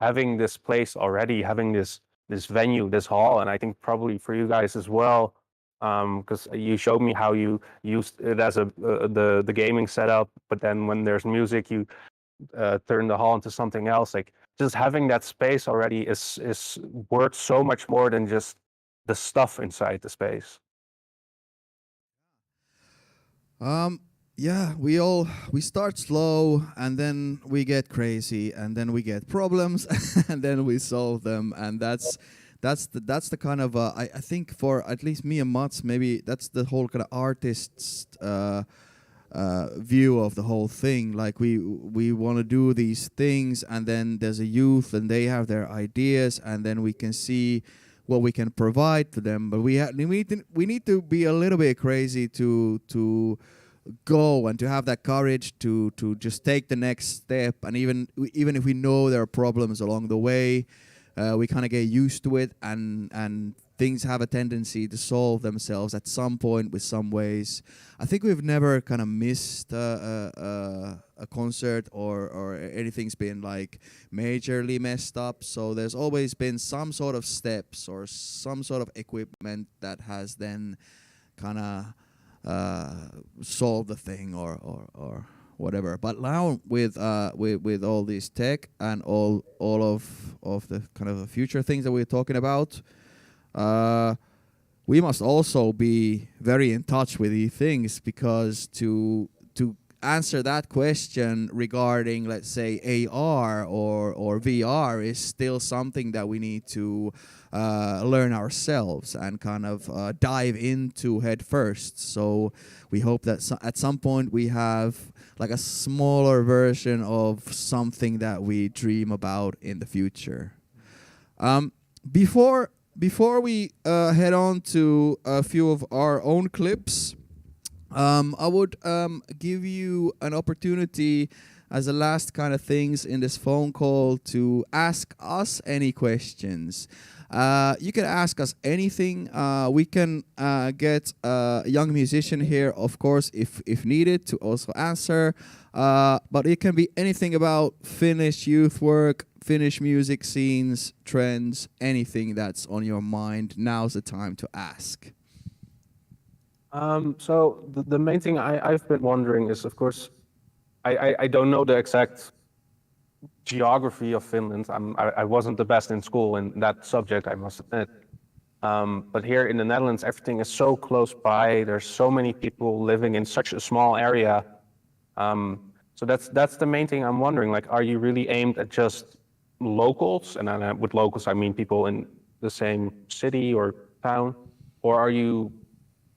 having this place already, having this venue, this hall, and I think probably for you guys as well, because you showed me how you used it as the gaming setup, but then when there's music, you turn the hall into something else. Like just having that space already is worth so much more than just the stuff inside the space. Yeah, we start slow and then we get crazy and then we get problems and then we solve them, and that's the kind of I think for at least me and Mats, maybe that's the whole kind of artist's view of the whole thing. Like we want to do these things, and then there's a youth and they have their ideas, and then we can see what we can provide to them. But we need to be a little bit crazy to go and to have that courage to just take the next step. And even if we know there are problems along the way, we kind of get used to it and things have a tendency to solve themselves at some point with some ways. I think we've never kind of missed a concert or anything's been like majorly messed up. So there's always been some sort of steps or some sort of equipment that has then kind of solved the thing or whatever. But now with all this tech and all of the kind of the future things that we're talking about, we must also be very in touch with these things, because to answer that question regarding, let's say, AR or VR is still something that we need to learn ourselves and kind of dive into head first. So we hope that at some point we have like a smaller version of something that we dream about in the future. Before we head on to a few of our own clips, I would give you an opportunity as the last kind of things in this phone call to ask us any questions. You can ask us anything. We can get a young musician here, of course, if needed, to also answer. But it can be anything about Finnish youth work, Finnish music scenes, trends, anything that's on your mind. Now's the time to ask. So the main thing I've been wondering is, of course, I don't know the exact geography of Finland. I wasn't the best in school in that subject, I must admit. But here in the Netherlands, everything is so close by. There's so many people living in such a small area. So that's the main thing I'm wondering. Like, are you really aimed at just locals? And with locals, I mean people in the same city or town, or are you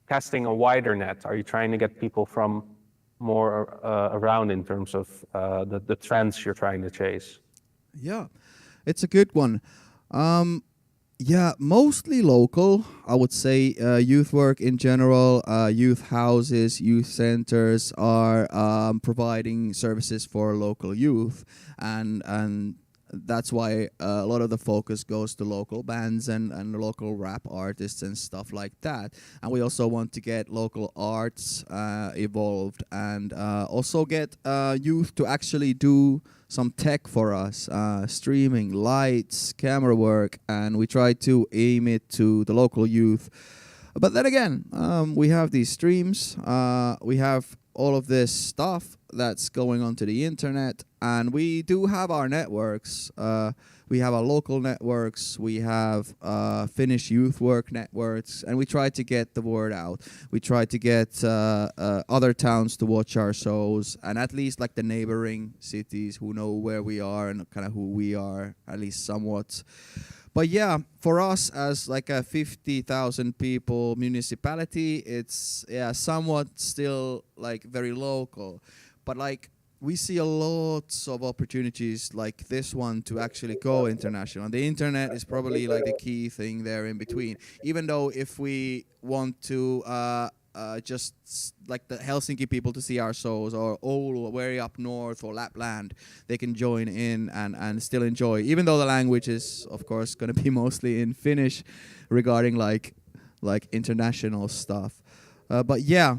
casting a wider net? Are you trying to get people from more around in terms of the trends you're trying to chase? Yeah, it's a good one. Yeah, mostly local, I would say. Youth work in general, youth houses, youth centers are providing services for local youth, and that's why a lot of the focus goes to local bands and local rap artists and stuff like that. And we also want to get local arts evolved, and also get youth to actually do some tech for us, streaming, lights, camera work, and we try to aim it to the local youth. But then again, we have these streams, we have all of this stuff that's going onto the internet, and we do have our networks. We have our local networks, we have Finnish youth work networks, and we try to get the word out. We try to get other towns to watch our shows, and at least like the neighboring cities who know where we are and kind of who we are, at least somewhat. But yeah, for us as like a 50,000 people municipality, it's somewhat still like very local. But like we see a lot of opportunities like this one to actually go international. And the internet is probably like the key thing there in between. Even though if we want to just like the Helsinki people to see our shows, or Oulu, way up north, or Lapland, they can join in and still enjoy, even though the language is of course going to be mostly in Finnish regarding like international stuff. But yeah,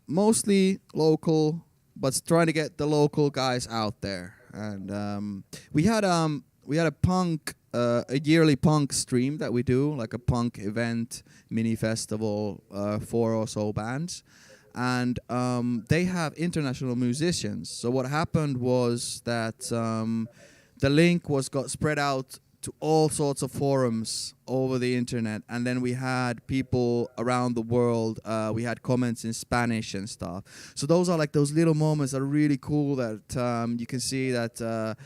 mostly local, but trying to get the local guys out there. And we had a yearly punk stream that we do, like a punk event, mini festival, 4 or so bands, and they have international musicians. So what happened was that the link got spread out to all sorts of forums over the internet, and then we had people around the world. We had comments in Spanish and stuff. So those are like those little moments that are really cool, that you can see that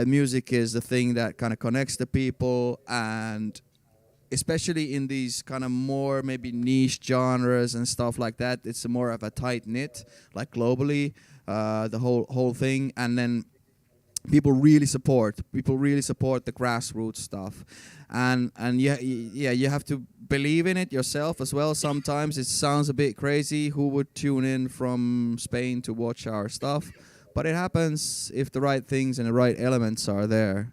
music is the thing that kind of connects the people, and especially in these kind of more maybe niche genres and stuff like that, it's more of a tight knit, like globally, the whole thing. And then people really support the grassroots stuff, and yeah, you have to believe in it yourself as well. Sometimes it sounds a bit crazy. Who would tune in from Spain to watch our stuff? But it happens if the right things and the right elements are there.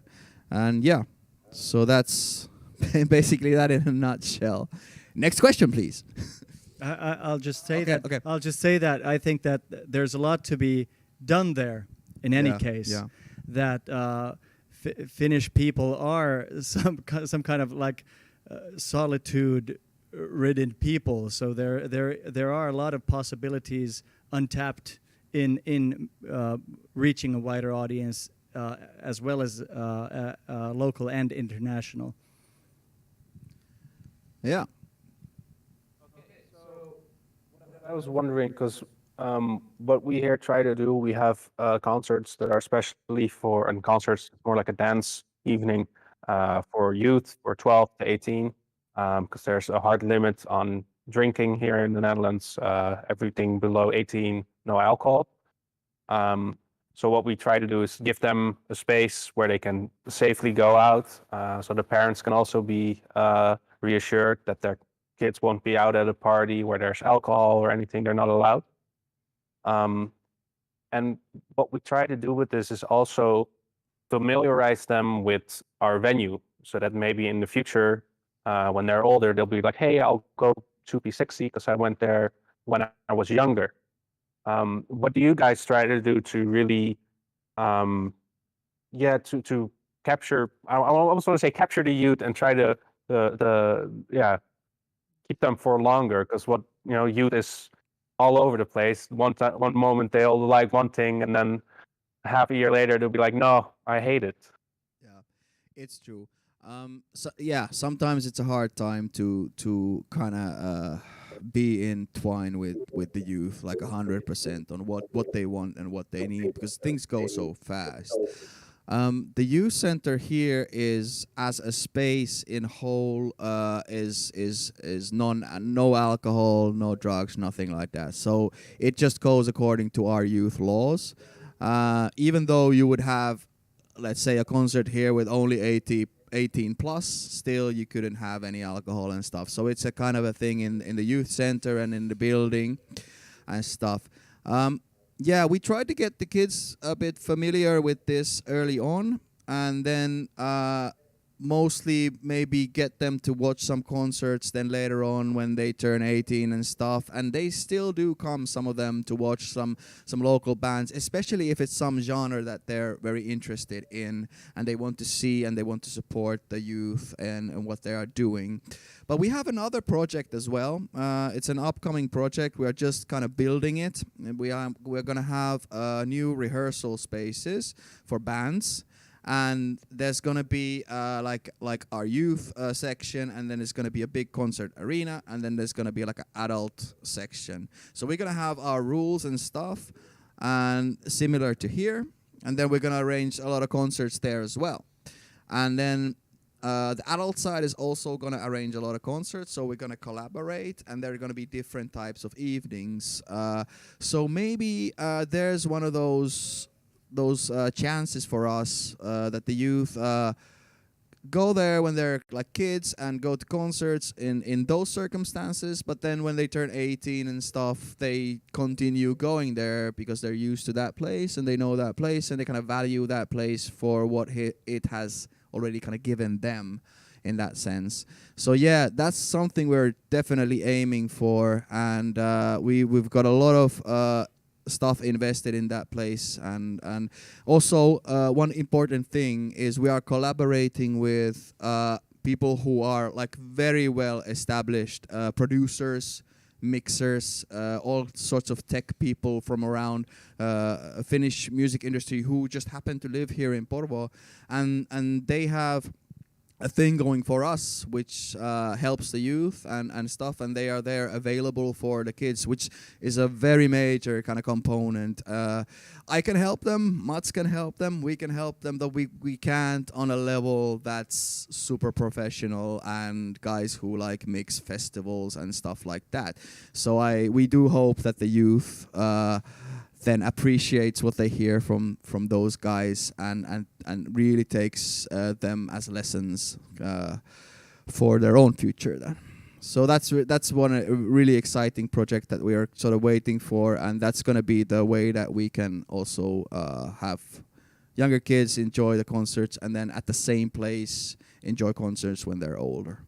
And yeah, so that's basically that in a nutshell. Next question, please. I'll just say Okay, that. okay. I'll just say that I think that there's a lot to be done there. In any Yeah, case, yeah. that Finnish people are some kind of like solitude-ridden people. So there are a lot of possibilities untapped in reaching a wider audience, as well as local and international. Yeah. I was wondering because what we here try to do, we have concerts that are especially for, and concerts more like a dance evening for youth, for 12 to 18, because there's a hard limit on drinking here in the Netherlands. Everything below 18, no alcohol. So what we try to do is give them a space where they can safely go out, so the parents can also be reassured that their kids won't be out at a party where there's alcohol or anything they're not allowed. And what we try to do with this is also familiarize them with our venue, so that maybe in the future, when they're older, they'll be like, hey, I'll go to P60 because I went there when I was younger. What do you guys try to do to really, to capture, I almost want to say capture the youth and try to, keep them for longer? Because what, youth is all over the place. One moment they'll like one thing, and then half a year later they'll be like, no, I hate it. Yeah, it's true. Sometimes it's a hard time to kind of be entwined with the youth like 100% on what they want and what they need, because things go so fast. The youth center here is, as a space in whole, is no alcohol, no drugs, nothing like that. So it just goes according to our youth laws. Even though you would have, let's say, a concert here with only 18 plus, still you couldn't have any alcohol and stuff. So it's a kind of a thing in the youth center and in the building and stuff. We tried to get the kids a bit familiar with this early on, and then mostly maybe get them to watch some concerts then later on when they turn 18 and stuff. And they still do come, some of them, to watch some local bands, especially if it's some genre that they're very interested in and they want to see and they want to support the youth and what they are doing. But we have another project as well. It's an upcoming project. We are just kind of building it. And we're going to have new rehearsal spaces for bands. And there's gonna be like our youth section, and then there's gonna be a big concert arena, and then there's gonna be like an adult section. So we're gonna have our rules and stuff, and similar to here, and then we're gonna arrange a lot of concerts there as well. And then the adult side is also gonna arrange a lot of concerts, so we're gonna collaborate, and there are gonna be different types of evenings. So maybe there's one of those chances for us that the youth go there when they're like kids and go to concerts in those circumstances, but then when they turn 18 and stuff, they continue going there because they're used to that place and they know that place and they kind of value that place for what it has already kind of given them in that sense. So yeah, that's something we're definitely aiming for, and we've got a lot of stuff invested in that place, and also one important thing is we are collaborating with people who are like very well established producers, mixers, all sorts of tech people from around Finnish music industry who just happen to live here in Porvoo, and they have a thing going for us which helps the youth and stuff, and they are there available for the kids, which is a very major kind of component. I can help them, Mats can help them, we can help them, though we can't on a level that's super professional and guys who like mix festivals and stuff like that. So we do hope that the youth then appreciates what they hear from those guys and really takes them as lessons for their own future then. So that's one really exciting project that we are sort of waiting for, and that's going to be the way that we can also have younger kids enjoy the concerts, and then at the same place enjoy concerts when they're older.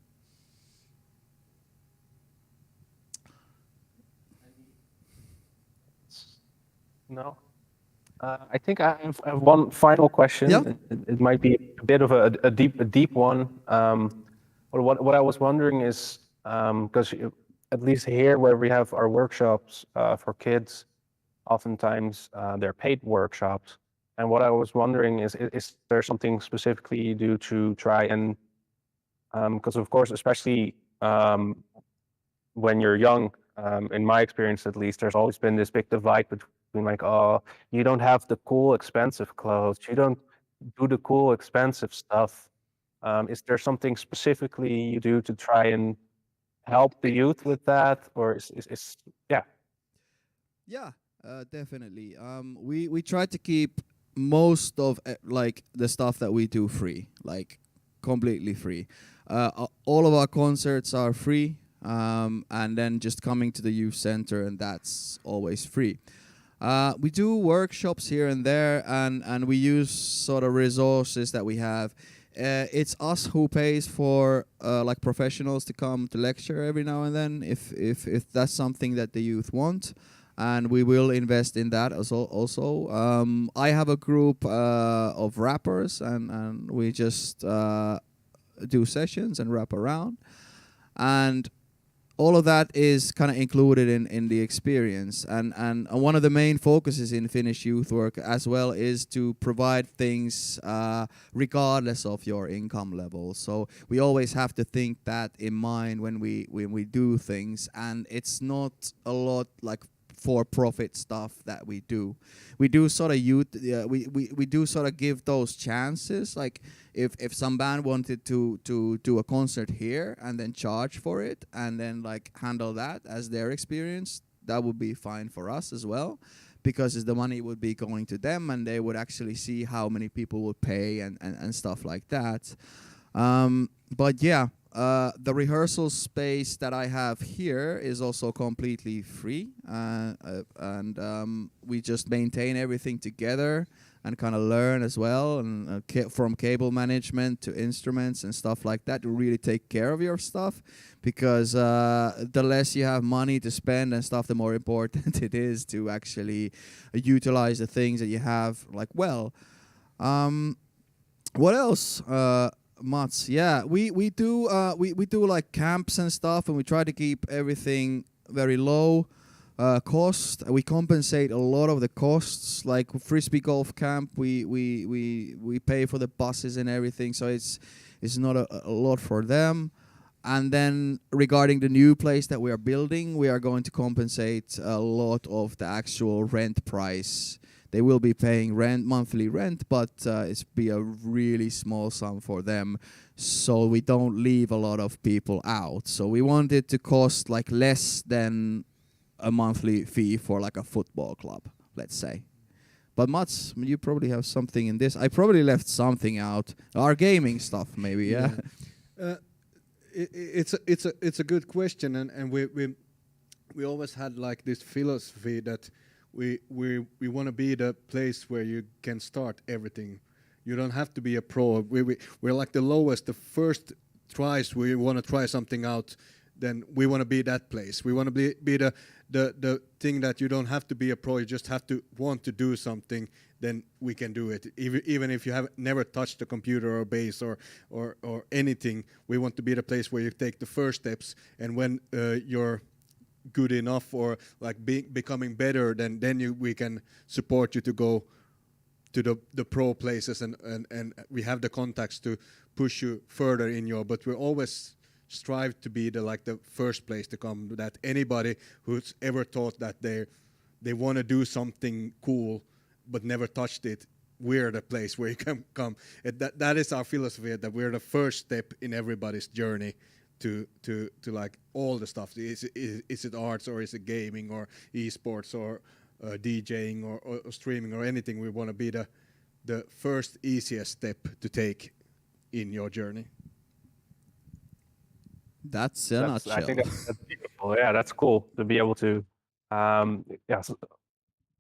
No. I think I have one final question. Yeah. It might be a bit of a deep one. But what I was wondering is, because at least here where we have our workshops for kids, oftentimes they're paid workshops. And what I was wondering is there something specifically you do to try and, because of course, especially when you're young, in my experience at least, there's always been this big divide between like, oh, you don't have the cool, expensive clothes, you don't do the cool, expensive stuff. Is there something specifically you do to try and help the youth with that, or is yeah? Yeah, definitely. We try to keep most of like the stuff that we do free, like completely free. All of our concerts are free, and then just coming to the youth center, and that's always free. We do workshops here and there, and we use sort of resources that we have. It's us who pays for like professionals to come to lecture every now and then, if that's something that the youth want, and we will invest in that also. I have a group of rappers, and we just do sessions and rap around, and all of that is kind of included in the experience. And one of the main focuses in Finnish youth work as well is to provide things regardless of your income level. So we always have to think that in mind when we do things, and it's not a lot like for-profit stuff that we do. We do sort of we do sort of give those chances. Like if some band wanted to do a concert here and then charge for it and then like handle that as their experience, that would be fine for us as well, because the money would be going to them and they would actually see how many people would pay and stuff like that. But yeah, the rehearsal space that I have here is also completely free, and we just maintain everything together and kind of learn as well, and from cable management to instruments and stuff like that, to really take care of your stuff, because the less you have money to spend and stuff, the more important it is to actually utilize the things that you have like well. What else? Mats, yeah, we do like camps and stuff, and we try to keep everything very low cost. We compensate a lot of the costs, like frisbee golf camp. We pay for the buses and everything, so it's not a lot for them. And then regarding the new place that we are building, we are going to compensate a lot of the actual rent price. They will be paying monthly rent, but it's be a really small sum for them, so we don't leave a lot of people out. So we want it to cost like less than a monthly fee for like a football club, let's say. But Mats, you probably have something in this. I probably left something out. Our gaming stuff, maybe, yeah. It's a good question, and we always had like this philosophy that we want to be the place where you can start everything. You don't have to be a pro. We're like the lowest, the first tries we want to try something out, then we want to be that place. We want to be the thing that you don't have to be a pro, you just have to want to do something, then we can do it. Even if you have never touched a computer or bass or anything, we want to be the place where you take the first steps, and when you're good enough or like becoming better, then we can support you to go to the pro places, and we have the contacts to push you further in your, but we always strive to be the first place to come, that anybody who's ever thought that they want to do something cool but never touched it, we're the place where you can come. That is our philosophy, that we're the first step in everybody's journey to like all the stuff. Is it arts, or is it gaming, or esports, or DJing, or streaming, or anything? We want to be the first easiest step to take in your journey. That's a nutshell. I think that's beautiful. Yeah, that's cool to be able to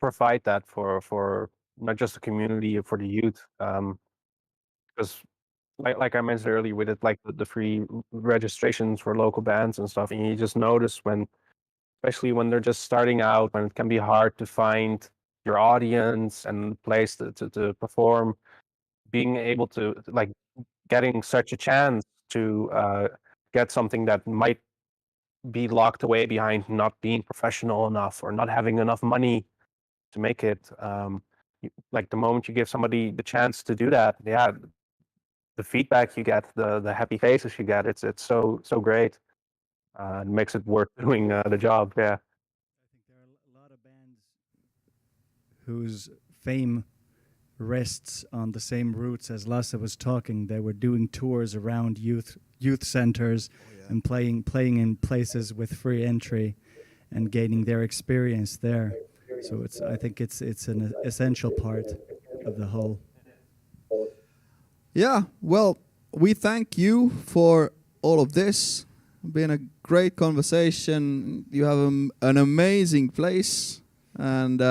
provide that for not just the community, for the youth, because like I mentioned earlier, with it, like the free registrations for local bands and stuff, and you just notice when, especially when they're just starting out, when it can be hard to find your audience and place to perform, being able to like getting such a chance to get something that might be locked away behind not being professional enough or not having enough money to make it. Like the moment you give somebody the chance to do that, yeah, the feedback you get, the happy faces you get, it's so great. It makes it worth doing the job. Yeah. I think there are a lot of bands whose fame rests on the same roots as Lasse was talking. They were doing tours around youth centers and playing in places with free entry and gaining their experience there. So I think it's an essential part of the whole. Yeah, well, we thank you for all of this. Been a great conversation. You have an amazing place, and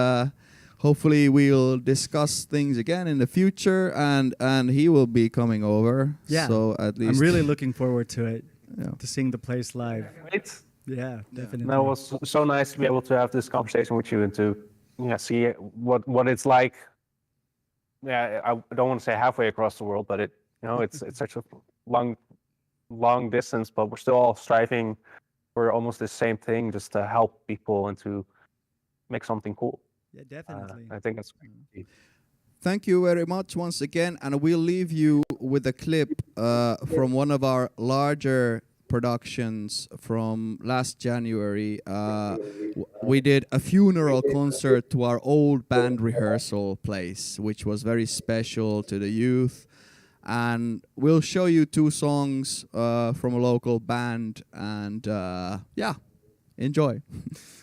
hopefully we'll discuss things again in the future. And he will be coming over. Yeah, so at least I'm really looking forward to it. Yeah. To sing the place live. It's Yeah, definitely. No, it was so nice to be able to have this conversation with you and to see what it's like. Yeah, I don't want to say halfway across the world, but it's such a long distance, but we're still all striving for almost the same thing, just to help people and to make something cool. Yeah, definitely. I think that's great. thank you very much once again, and we'll leave you with a clip from one of our larger productions from last January. We did a funeral concert to our old band rehearsal place, which was very special to the youth. And we'll show you 2 songs from a local band, and yeah, enjoy.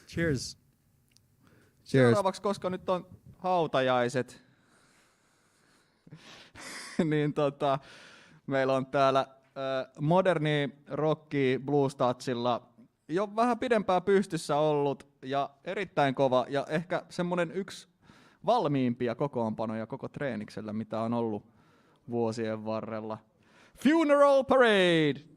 Cheers. Cheers. Seuraavaksi, koska nyt on hautajaiset, niin meillä on täällä moderni rocki blues-touchilla jo vähän pidempään pystyssä ollut ja erittäin kova ja ehkä semmonen yksi valmiimpia kokoonpanoja koko treeniksellä, mitä on ollut vuosien varrella. Funeral Parade!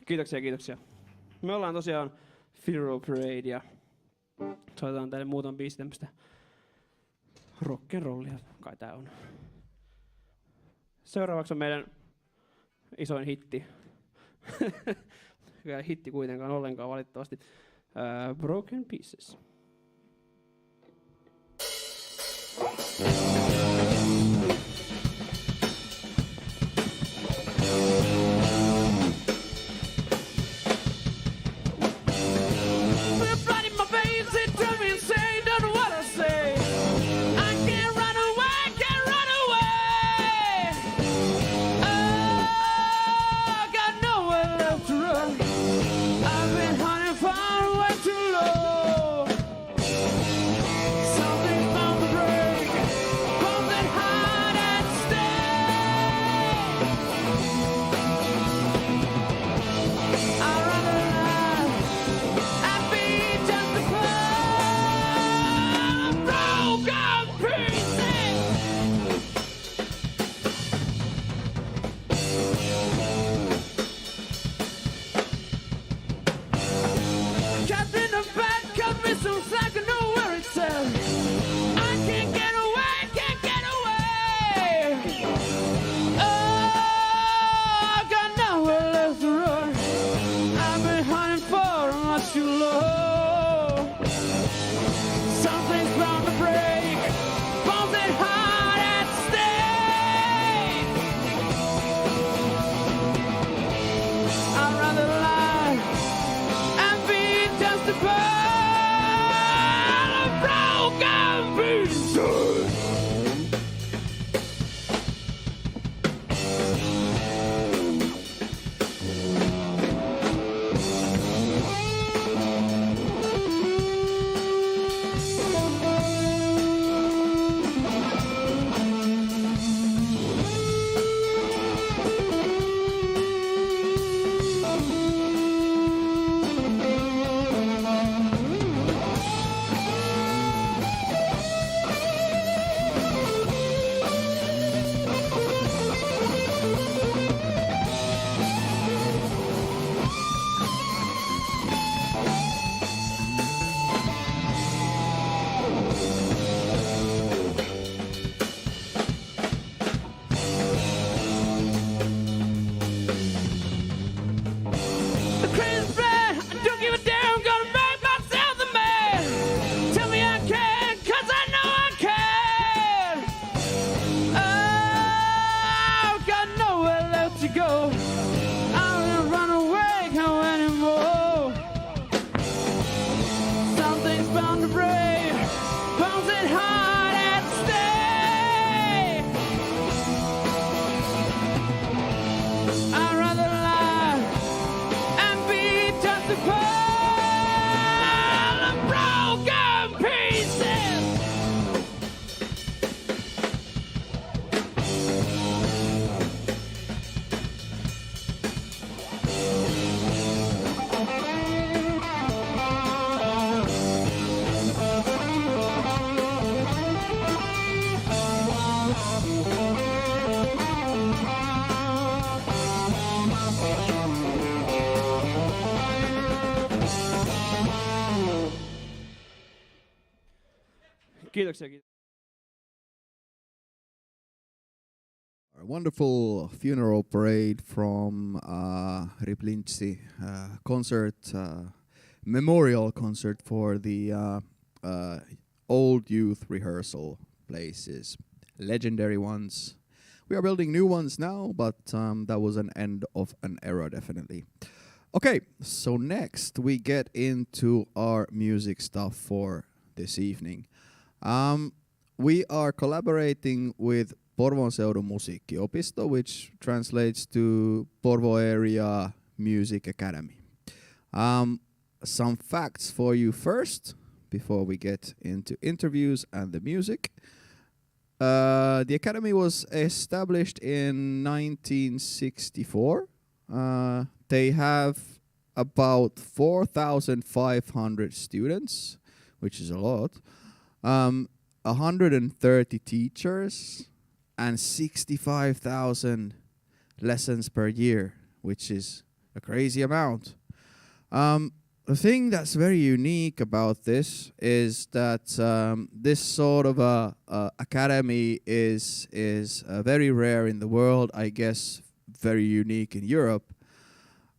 Kiitoksia. Me ollaan tosiaan Funeral Parade ja soitetaan teille muutaman biisi tämmöstä rock'n'rollia, kai tää on. Seuraavaksi on meidän isoin hitti. Ei hitti kuitenkaan ollenkaan valitettavasti. Broken Pieces. Kiitoksia. A wonderful funeral parade from Riplintsi concert, memorial concert for the old youth rehearsal places, legendary ones. We are building new ones now, but that was an end of an era, definitely. Okay, so next we get into our music stuff for this evening. We are collaborating with Porvoonseudun Musiikkiopisto, which translates to Porvoo Area Music Academy. Some facts for you first, before we get into interviews and the music. The academy was established in 1964. They have about 4,500 students, which is a lot. 130 teachers and 65,000 lessons per year, which is a crazy amount. The thing that's very unique about this is that this sort of a academy is very rare in the world. I guess very unique in Europe,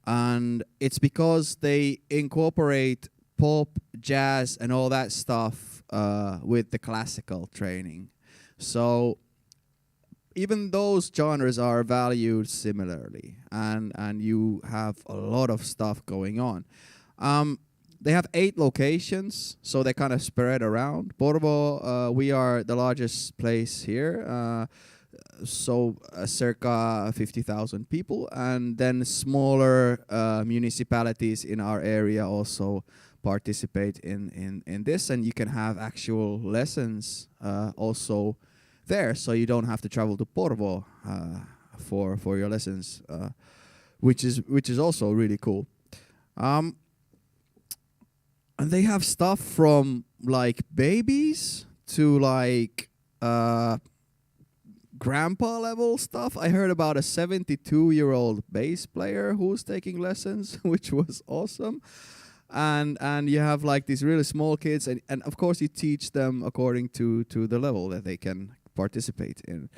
and it's because they incorporate pop, jazz, and all that stuff with the classical training. So even those genres are valued similarly, and you have a lot of stuff going on. They have 8 locations, so they kind of spread around. Porvoo, we are the largest place here, circa 50,000 people, and then smaller municipalities in our area also participate in this, and you can have actual lessons also there, so you don't have to travel to Porvoo for your lessons, which is also really cool. And they have stuff from like babies to like grandpa level stuff. I heard about a 72-year-old bass player who's taking lessons, which was awesome. And you have like these really small kids, and of course you teach them according to the level that they can participate in.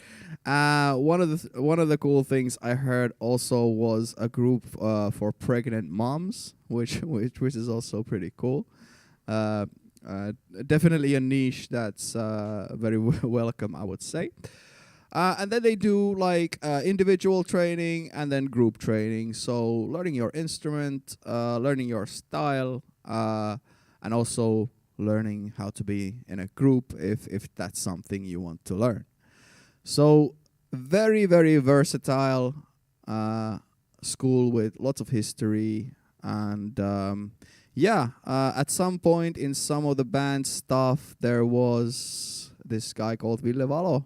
One of the cool things I heard also was a group for pregnant moms, which is also pretty cool. Definitely a niche that's very welcome, I would say. And then they do like individual training and then group training. So learning your instrument, learning your style, and also learning how to be in a group if that's something you want to learn. So very, very versatile school with lots of history. And at some point in some of the band stuff, there was this guy called Ville Valo,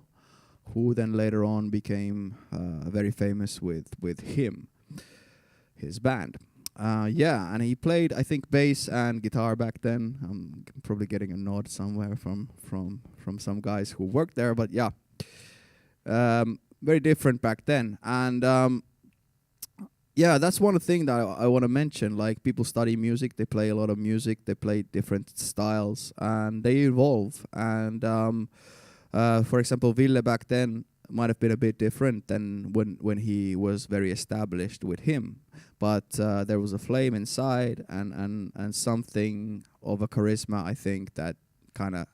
who then later on became very famous with his band. And he played, I think, bass and guitar back then. I'm probably getting a nod somewhere from some guys who worked there, but yeah, very different back then. And that's one thing that I want to mention. Like, people study music, they play a lot of music, they play different styles, and they evolve. And for example, Ville back then might have been a bit different than when he was very established with him. But there was a flame inside and something of a charisma, I think, that kind of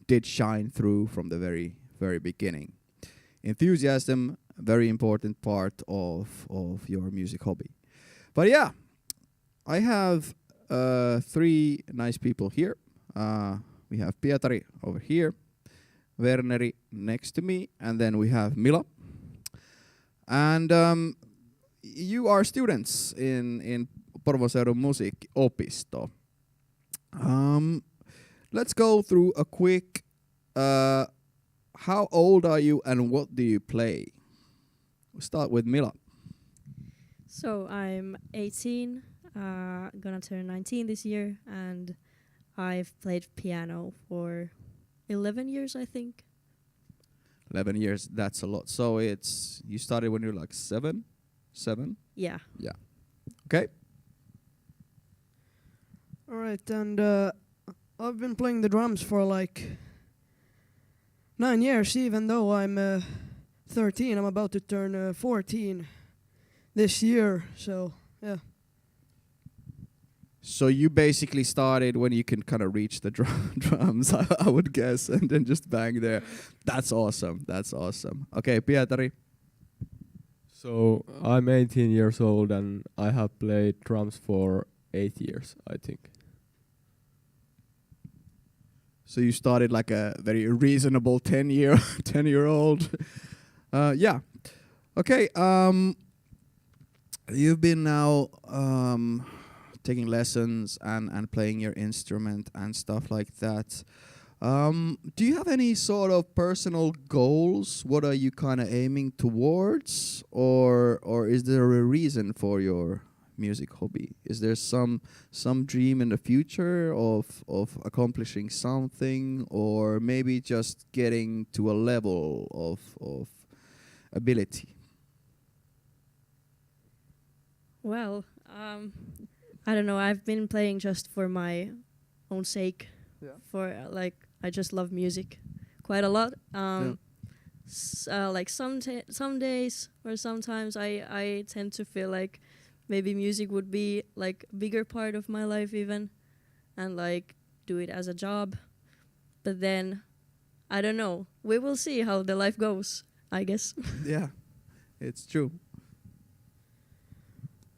did shine through from the very, very beginning. Enthusiasm, a very important part of your music hobby. But yeah, I have 3 nice people here. We have Pietari over here, Werneri next to me, and then we have Mila. And you are students in Porvoonseudun Musiikkiopisto. Let's go through a quick, how old are you and what do you play? We'll start with Mila. So I'm 18, gonna turn 19 this year, and I've played piano for 11 years, I think. 11 years, that's a lot. So you started when you were like 7? Yeah. Yeah. Okay. All right, and I've been playing the drums for like 9 years, even though I'm 13. I'm about to turn 14 this year, so yeah. So you basically started when you can kind of reach the drums, I would guess, and then just bang there. That's awesome. That's awesome. Okay, Pietari. So I'm 18 years old and I have played drums for 8 years, I think. So you started like a very reasonable 10-year-old. Yeah. Okay. You've been now taking lessons and playing your instrument and stuff like that. Do you have any sort of personal goals? What are you kind of aiming towards, or is there a reason for your music hobby? Is there some dream in the future of accomplishing something, or maybe just getting to a level of ability? Well, I don't know. I've been playing just for my own sake. Yeah. For like, I just love music quite a lot. Like some days or sometimes I tend to feel like maybe music would be like a bigger part of my life even, and like do it as a job. But then, I don't know. We will see how the life goes, I guess. Yeah, it's true.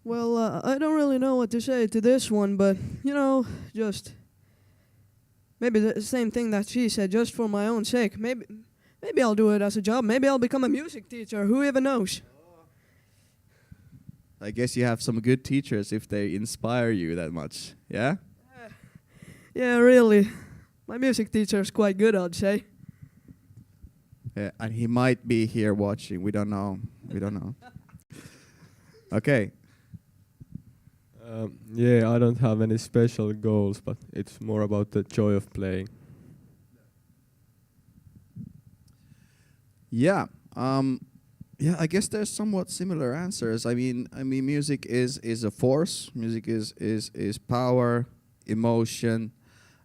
Well, I don't really know what to say to this one, but just maybe the same thing that she said, just for my own sake. Maybe I'll do it as a job. Maybe I'll become a music teacher. Who even knows? I guess you have some good teachers if they inspire you that much. Yeah? Yeah, really. My music teacher is quite good, I'd say. Yeah, and he might be here watching. We don't know. We don't know. Okay. Yeah, I don't have any special goals, but it's more about the joy of playing. Yeah. Yeah, I guess there's somewhat similar answers. I mean, music is a force. Music is power, emotion,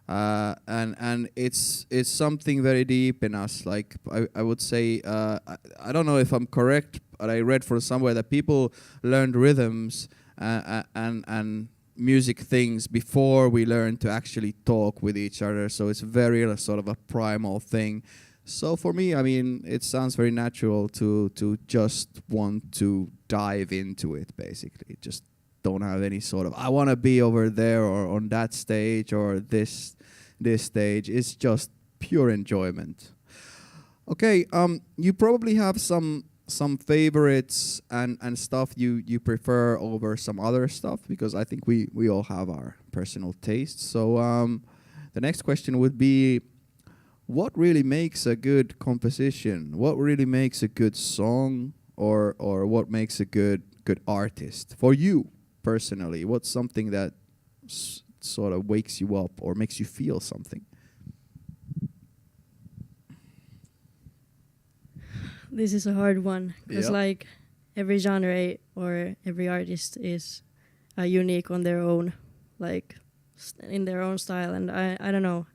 and it's something very deep in us. Like I would say, I don't know if I'm correct, but I read from somewhere that people learned rhythms and music things before we learn to actually talk with each other. So it's very sort of a primal thing. So for me, I mean, it sounds very natural to just want to dive into it, basically. Just don't have any sort of, I want to be over there or on that stage or this stage. It's just pure enjoyment. Okay, you probably have some favorites and stuff you prefer over some other stuff, because I think we all have our personal tastes. So the next question would be, what really makes a good composition? What really makes a good song, or what makes a good artist for you personally? What's something that sort of wakes you up or makes you feel something? This is a hard one because Yep. like every genre or every artist is unique on their own, like in their own style, and I don't know.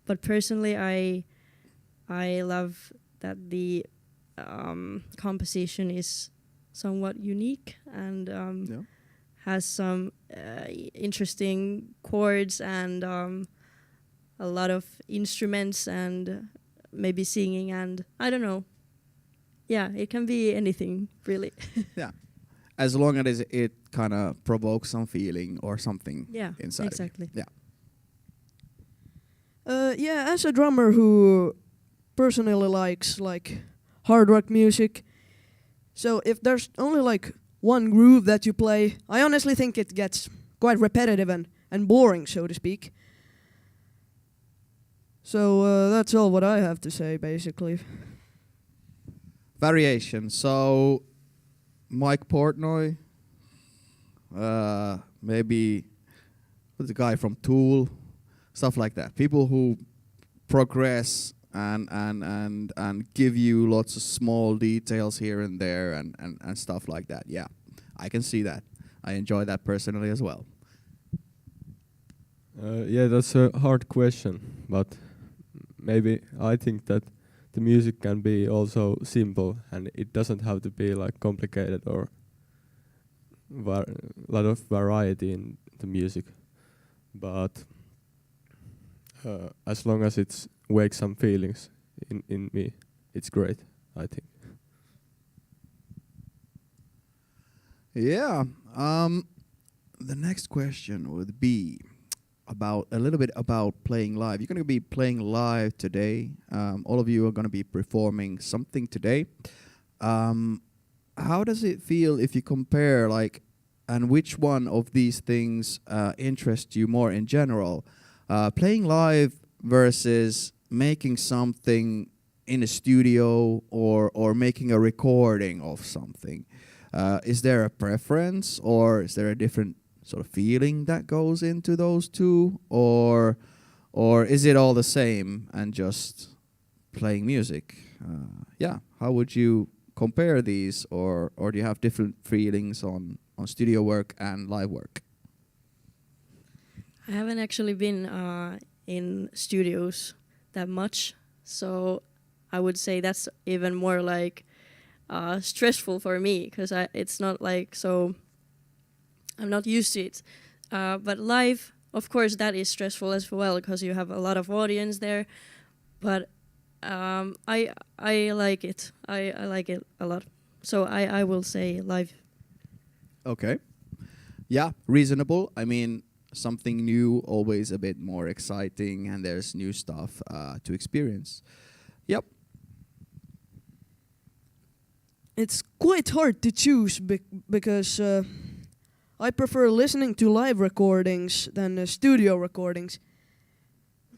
But personally, I love that the composition is somewhat unique and has some interesting chords and a lot of instruments and maybe singing, and I don't know. Yeah, it can be anything, really. Yeah, as long as it kind of provokes some feeling or something Yeah, inside. exactly. Yeah. Yeah, as a drummer who personally likes like hard rock music, so if there's only like one groove that you play, I honestly think it gets quite repetitive and boring, so to speak. So that's all what I have to say, basically. Variation. So Mike Portnoy, maybe what's the guy from Tool, stuff like that. People who progress and give you lots of small details here and there and stuff like that. Yeah, I can see that. I enjoy that personally as well. Yeah, that's a hard question, but maybe I think that the music can be also simple, and it doesn't have to be like complicated or lot of variety in the music. But as long as it wakes some feelings in me, it's great, I think. Yeah. The next question would be about a little bit about playing live. You're going to be playing live today. All of you are going to be performing something today. How does it feel if you compare, like, and which one of these things interests you more in general? Playing live versus making something in a studio or making a recording of something. Is there a preference, or is there a different sort of feeling that goes into those two, or is it all the same and just playing music? Yeah, how would you compare these, or do you have different feelings on studio work and live work? I haven't actually been in studios that much, so I would say that's even more like stressful for me because it's not like so. I'm not used to it, but live, of course, that is stressful as well because you have a lot of audience there. But I like it. I like it a lot. So I will say live. Okay. Yeah, reasonable. I mean, something new, always a bit more exciting, and there's new stuff to experience. Yep. It's quite hard to choose because I prefer listening to live recordings than studio recordings.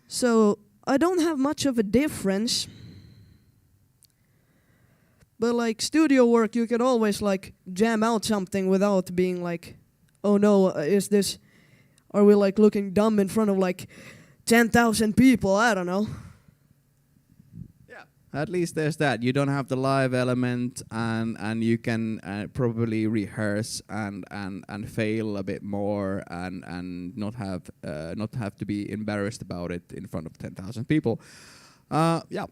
So I don't have much of a difference. But like studio work, you can always like jam out something without being like, oh no, are we like looking dumb in front of like 10,000 people? I don't know. Yeah, at least there's that. You don't have the live element, and you can probably rehearse and fail a bit more, and not have to be embarrassed about it in front of 10,000 people. Yeah.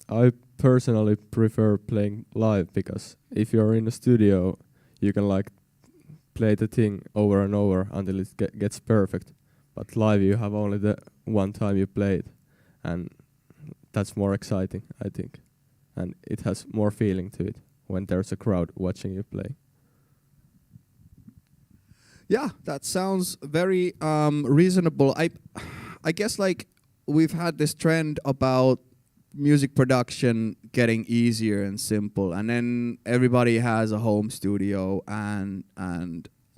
I personally prefer playing live because if you're in a studio, you can like play the thing over and over until it gets perfect. But live, you have only the one time you play it, and that's more exciting, I think. And it has more feeling to it when there's a crowd watching you play. Yeah, that sounds very reasonable. I guess like we've had this trend about music production getting easier and simple, and then everybody has a home studio, and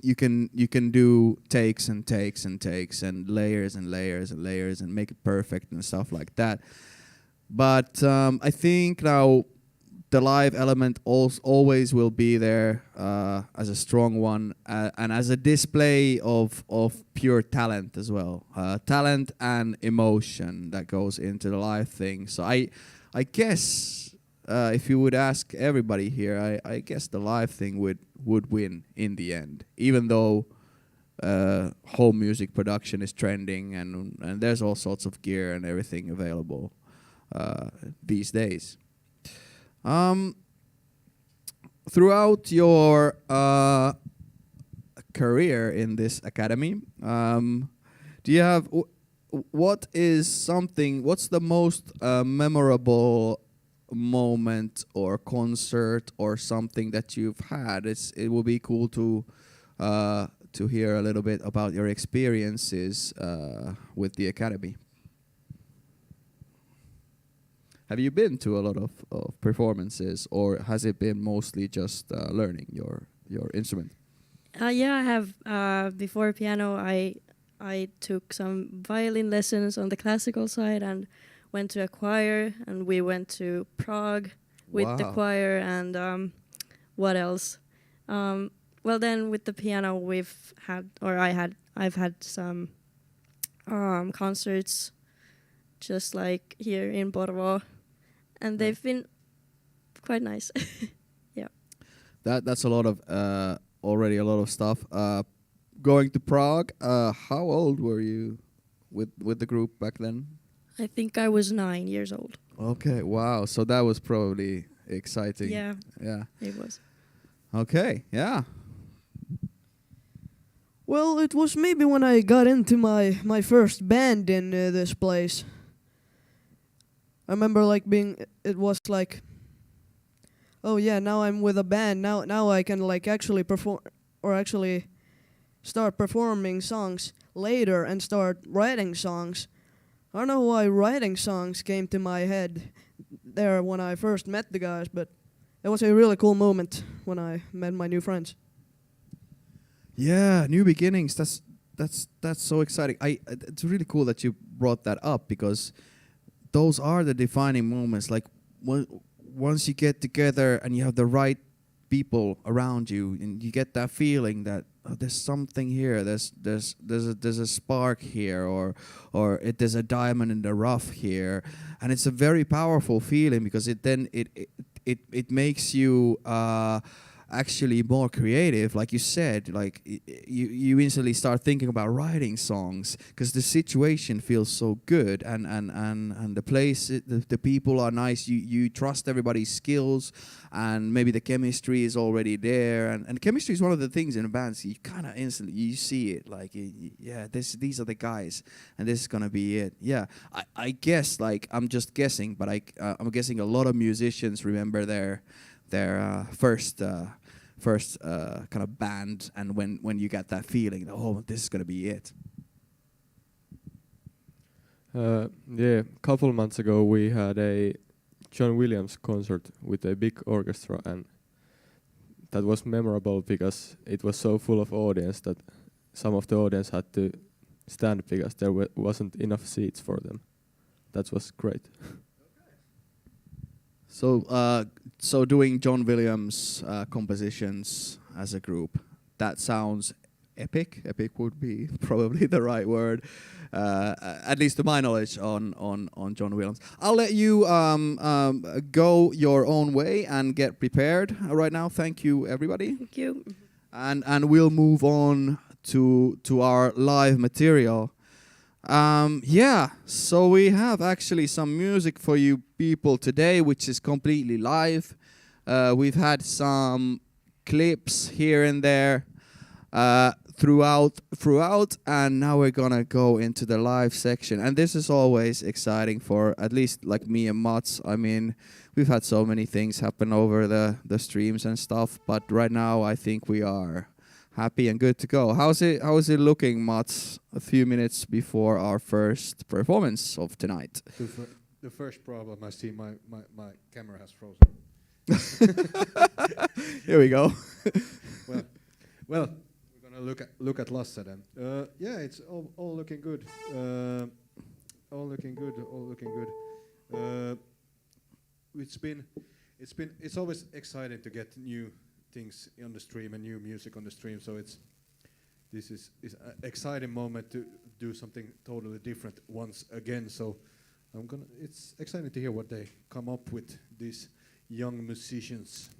you can do takes and takes and takes and layers and layers and layers and make it perfect and stuff like that. But I think now the live element always will be there as a strong one, and as a display of pure talent as well. Talent and emotion that goes into the live thing. So I guess if you would ask everybody here, I guess the live thing would win in the end, even though home music production is trending, and there's all sorts of gear and everything available these days. Throughout your career in this academy, do you have what's the most memorable moment or concert or something that you've had? It will be cool to hear a little bit about your experiences with the academy. Have you been to a lot of performances, or has it been mostly just learning your instrument? Yeah, I have. Before piano, I took some violin lessons on the classical side and went to a choir, and we went to Prague with the choir, and what else? Well, then with the piano, I've had some concerts, just like here in Porvoo, and they've been quite nice. Yeah. That's a lot of already a lot of stuff. Going to Prague, how old were you with the group back then? I think I was 9 years old. Okay, wow. So that was probably exciting. Yeah. Yeah. It was. Okay, yeah. Well, it was maybe when I got into my first band in this place. I remember like it was like, oh yeah, now I'm with a band. Now I can like actually perform, or actually start performing songs later and start writing songs. I don't know why writing songs came to my head there when I first met the guys, but it was a really cool moment when I met my new friends. Yeah, new beginnings. That's so exciting. It's really cool that you brought that up, because those are the defining moments. Like once you get together and you have the right people around you, and you get that feeling that there's something here. There's a spark here, or there's a diamond in the rough here, and it's a very powerful feeling, because it makes you actually more creative, like you said, like you instantly start thinking about writing songs because the situation feels so good, and the place, the people are nice. You trust everybody's skills, and maybe the chemistry is already there. And chemistry is one of the things in bands you kind of instantly you see it, like yeah, these are the guys, and this is gonna be it. Yeah, I guess, like, I'm just guessing, but I'm guessing a lot of musicians remember their first kind of band, and when you get that feeling, oh, this is gonna be it. Yeah, couple months ago we had a John Williams concert with a big orchestra, and that was memorable because it was so full of audience that some of the audience had to stand because there wasn't enough seats for them. That was great. So doing John Williams compositions as a group, that sounds epic. Epic would be probably the right word, at least to my knowledge on John Williams. I'll let you go your own way and get prepared right now. Thank you, everybody. Thank you. And we'll move on to our live material. Yeah, so we have actually some music for you people today, which is completely live. We've had some clips here and there throughout, and now we're gonna go into the live section. And this is always exciting for at least like me and Mats. I mean, we've had so many things happen over the streams and stuff, but right now I think we are happy and good to go. How is it looking, Mats, a few minutes before our first performance of tonight? The first problem, I see my camera has frozen. Here we go. well, we're gonna look at Lasse then. Yeah, it's all looking good. All looking good. It's always exciting to get new things on the stream and new music on the stream. So this is an exciting moment to do something totally different once again. So it's exciting to hear what they come up with, these young musicians.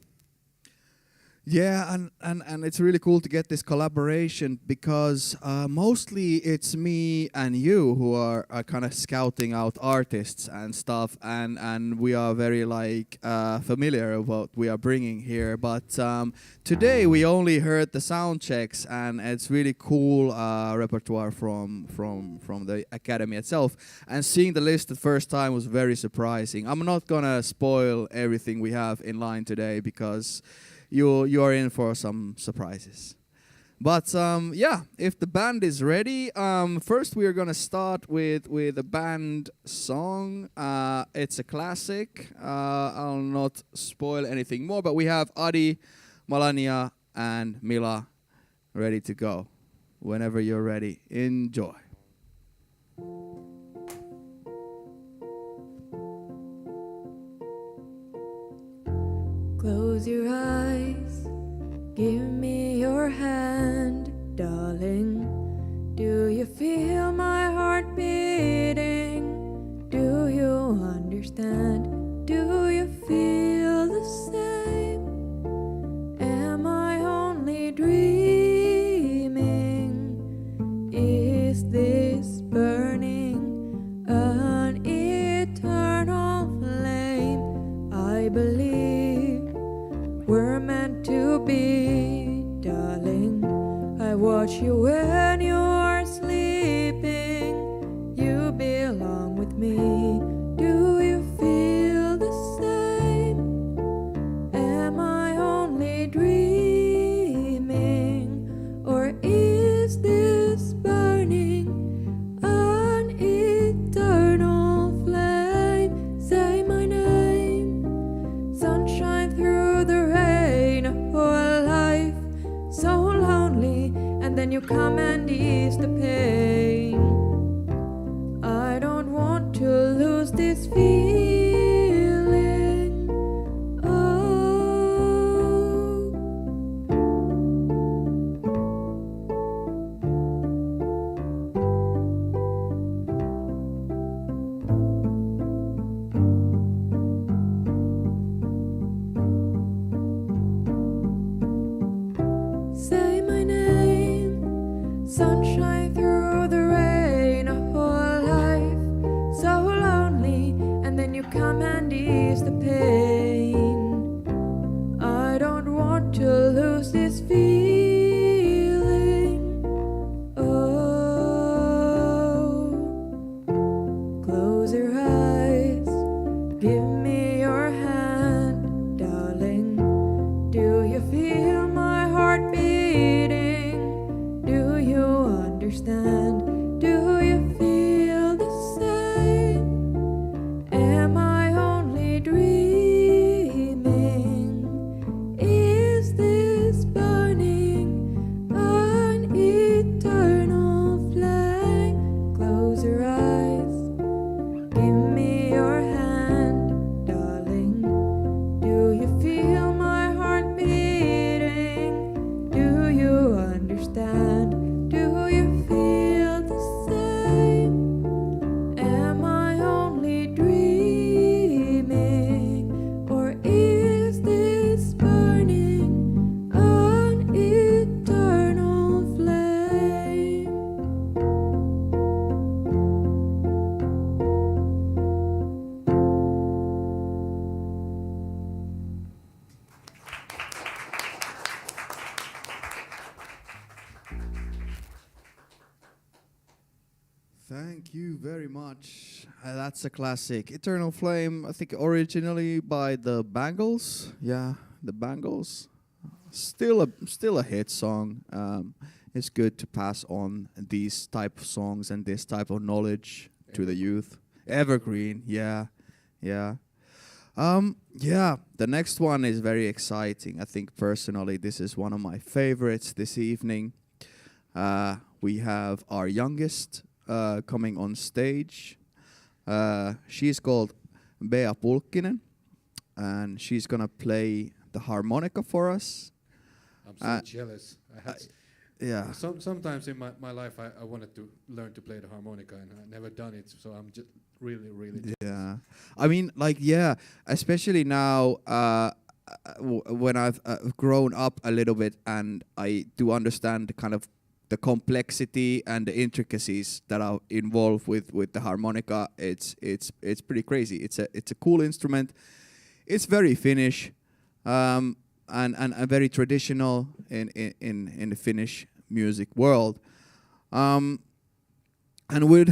Yeah, and it's really cool to get this collaboration because mostly it's me and you who are kind of scouting out artists and stuff, and we are very like familiar with what we are bringing here. But today we only heard the sound checks, and it's really cool repertoire from the academy itself. And seeing the list the first time was very surprising. I'm not gonna spoil everything we have in line today because you are in for some surprises. But yeah, if the band is ready, first we are gonna start with a band song. It's a classic. I'll not spoil anything more, but we have Adi, Malania, and Mila ready to go. Whenever you're ready, enjoy. Close your eyes, give me your hand, darling. Do you feel my heart beating? Do you understand? Do you feel the same? Am I only dreaming? Is this burning an eternal flame? I believe we're meant to be, darling. I watch you when you are sleeping. You belong with me. Do you feel the same? Am I only dreaming? Or is this burning an eternal flame? Say my name. Sunshine through the rain, oh, life so lonely, and then you come and ease the pain. I don't want to lose this feeling. Oh, pain. I don't want to lose this feeling. Oh, close your eyes, give me your hand, darling. Do you feel my heart beating? Do you understand? Do you feel the same? Am I only dreaming? Is this burning an eternal flame? Close your eyes, give me your hand, darling. Do you feel my heart beating? Do you understand? Do you feel the same? Am I only dreaming? Or is this burning an eternal flame? Thank you very much. That's a classic. Eternal Flame, I think originally by the Bangles. Yeah, the Bangles. Still a hit song. It's good to pass on these type of songs and this type of knowledge to the youth. Evergreen, yeah. Yeah, the next one is very exciting. I think personally this is one of my favorites this evening. We have our youngest coming on stage. She's called Bea Pulkkinen, and she's gonna play the harmonica for us. I'm so jealous. Yeah. Sometimes in my life I wanted to learn to play the harmonica and I never done it, so I'm just really jealous. Yeah, I mean, like, yeah, especially now when I've grown up a little bit and I do understand kind of the complexity and the intricacies that are involved with the harmonica. It's pretty crazy. It's a cool instrument. It's very Finnish, and very traditional in the Finnish music world. And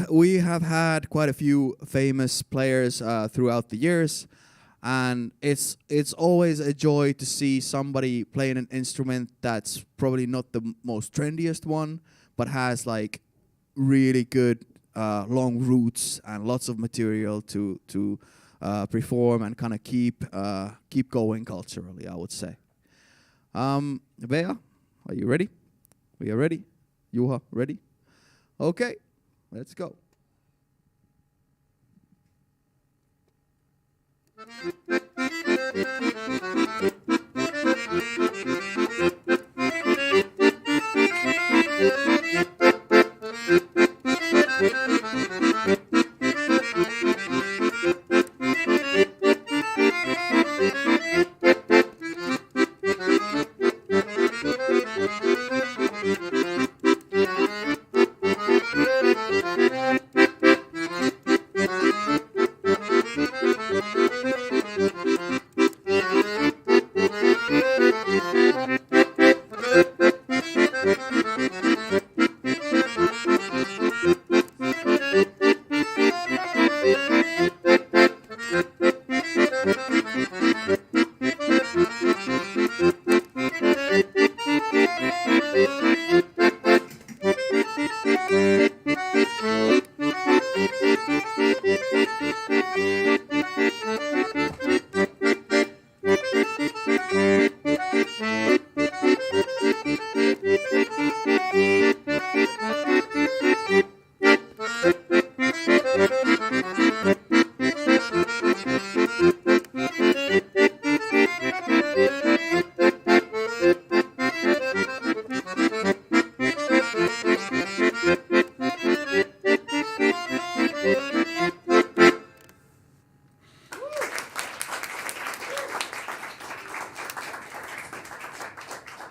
we have had quite a few famous players throughout the years, and it's always a joy to see somebody playing an instrument that's probably not the most trendiest one, but has like really good long roots and lots of material to perform and kind of keep going culturally, I would say. Bea, are you ready? We are ready. Juha, ready? Okay, let's go.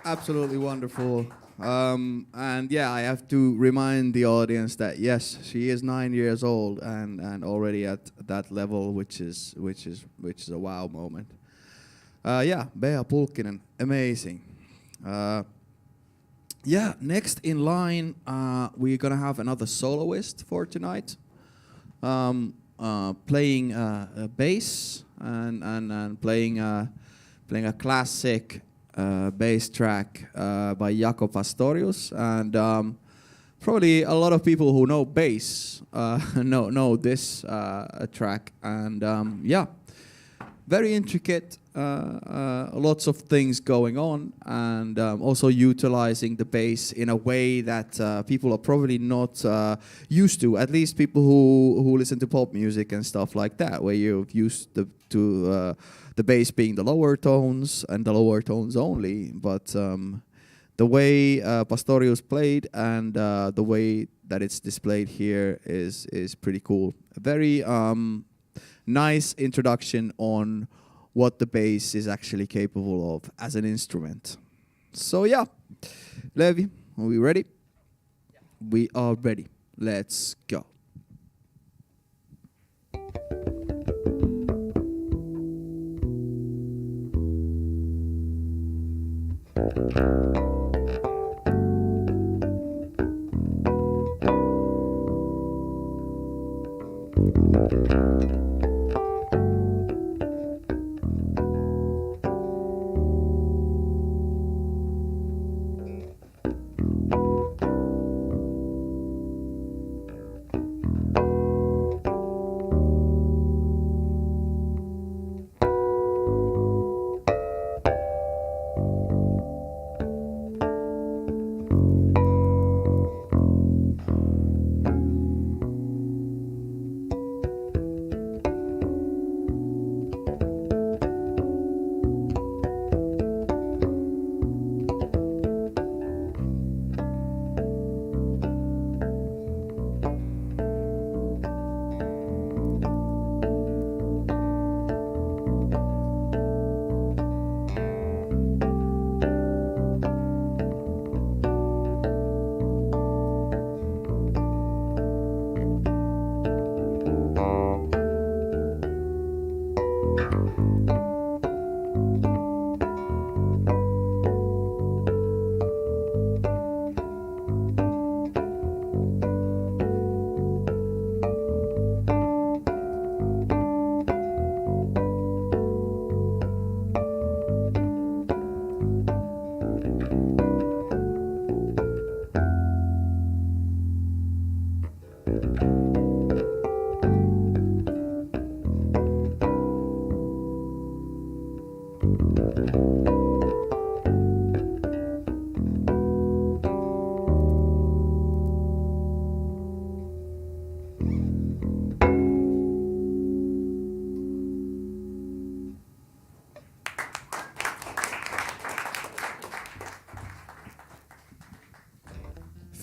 Absolutely wonderful. And yeah, I have to remind the audience that yes, she is 9 years old and already at that level, which is a wow moment. Yeah, Bea Pulkkinen, amazing. Yeah, next in line, we're gonna have another soloist for tonight, playing bass and playing a classic bass track by Jaco Pastorius, and probably a lot of people who know bass know this track, and yeah, very intricate, lots of things going on, and also utilizing the bass in a way that people are probably not used to, at least people who listen to pop music and stuff like that, where you're used to the bass being the lower tones and the lower tones only. But the way Pastorius played and the way that it's displayed here is pretty cool. A very nice introduction on what the bass is actually capable of as an instrument. So yeah, Levi, are we ready? Yeah. We are ready. Let's go.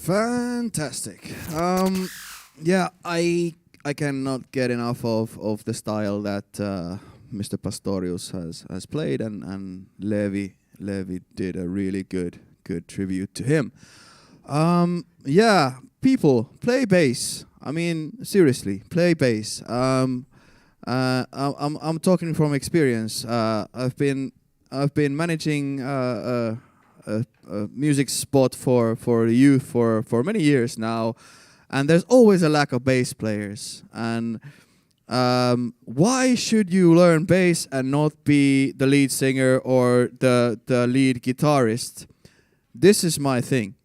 Fantastic. Yeah, I cannot get enough of the style that Mr. Pastorius has played, and Levi did a really good tribute to him. Yeah, people, play bass. I mean, seriously, play bass. I'm talking from experience. I've been managing a music spot for the youth for many years now, and there's always a lack of bass players. And why should you learn bass and not be the lead singer or the lead guitarist? This is my thing.